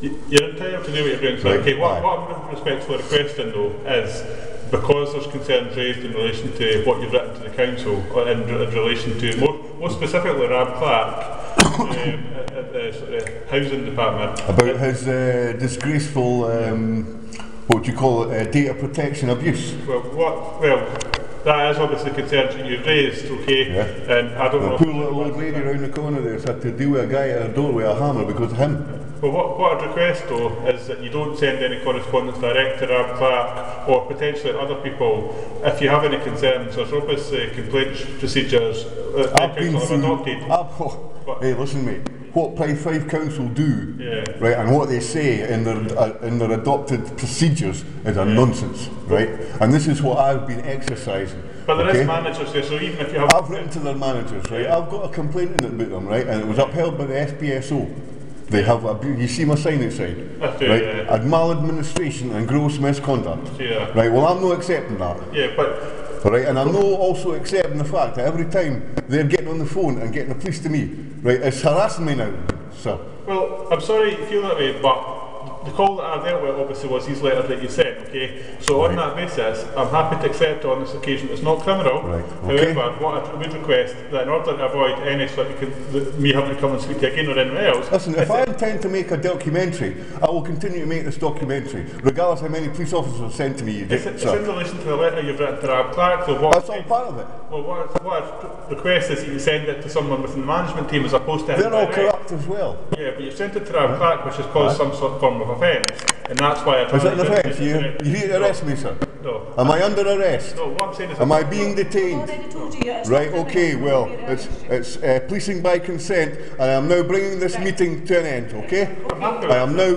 You're entitled to do what you're doing, so okay, what I'm respectfully requesting though is, because there's concerns raised in relation to what you've written to the council, or in relation to, more specifically Rab Clark, at the housing department. About his disgraceful, what do you call it, data protection abuse. Well, that is obviously concerns that you've raised, okay? Yeah. And I don't know. The poor little old lady around the corner there's had to deal with a guy at her door with a hammer because of him. Well, what I'd request though is that you don't send any correspondence direct to Rab Clark or potentially other people if you have any concerns. There's obviously complaint procedures that the council have adopted. Hey, listen mate, what FIFE Council do, right, and what they say in their adopted procedures is a nonsense, right? And this is what I've been exercising. But there is managers there, so even if you have... I've written to their managers, right? I've got a complaint in it about them, right? And it was upheld by the SPSO. They have you see my sign outside, right? Maladministration and gross misconduct. Right, well I'm not accepting that. Yeah, but... Right, and I'm not also accepting the fact that every time they're getting on the phone and getting the police to me, right, it's harassing me now, sir. Well, I'm sorry you feel that way, but the call that I dealt with obviously was these letters that you sent, okay? So on that basis, I'm happy to accept on this occasion it's not criminal. Right, okay. However, what I would request that in order to avoid any sort of me having to come and speak to you again or anyone else... Listen, if I intend to make a documentary, I will continue to make this documentary, regardless how many police officers are sent to me. It's in relation to the letter you've written to Rab Clark, so what... That's all part of it. Well, what I request is that you send it to someone within the management team as opposed to him. They're all corrupt as well. Yeah, but you sent it to Rab Clark, which has caused some sort of form of offence, and that's why I... Is it an offence? You here to arrest me, sir? No. Am I under arrest? No, what I'm saying is... Am I being detained? I've already told you. Right, okay, well, it's policing by consent, and I am now bringing this meeting to an end, okay? I am now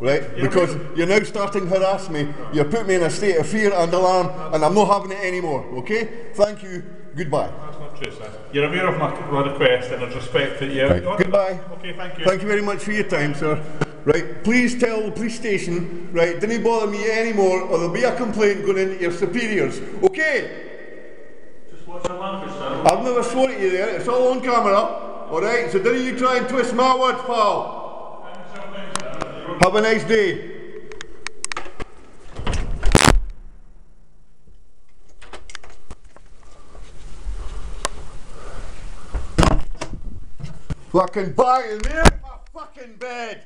right, because you're now starting to harass me, you're putting me in a state of fear and alarm, and I'm not having it anymore, okay? Thank you, goodbye. That's not true, sir. You're aware of my request, and I respect that you... Right. Goodbye. Okay, thank you. Thank you very much for your time, sir. Right, please tell the police station, right, don't bother me anymore, or there'll be a complaint going into your superiors, okay? Just watch your language, sir. I've never sworn at you there, it's all on camera, alright? So don't you try and twist my words, pal. Have a nice day. Fucking bite in there, my fucking bed.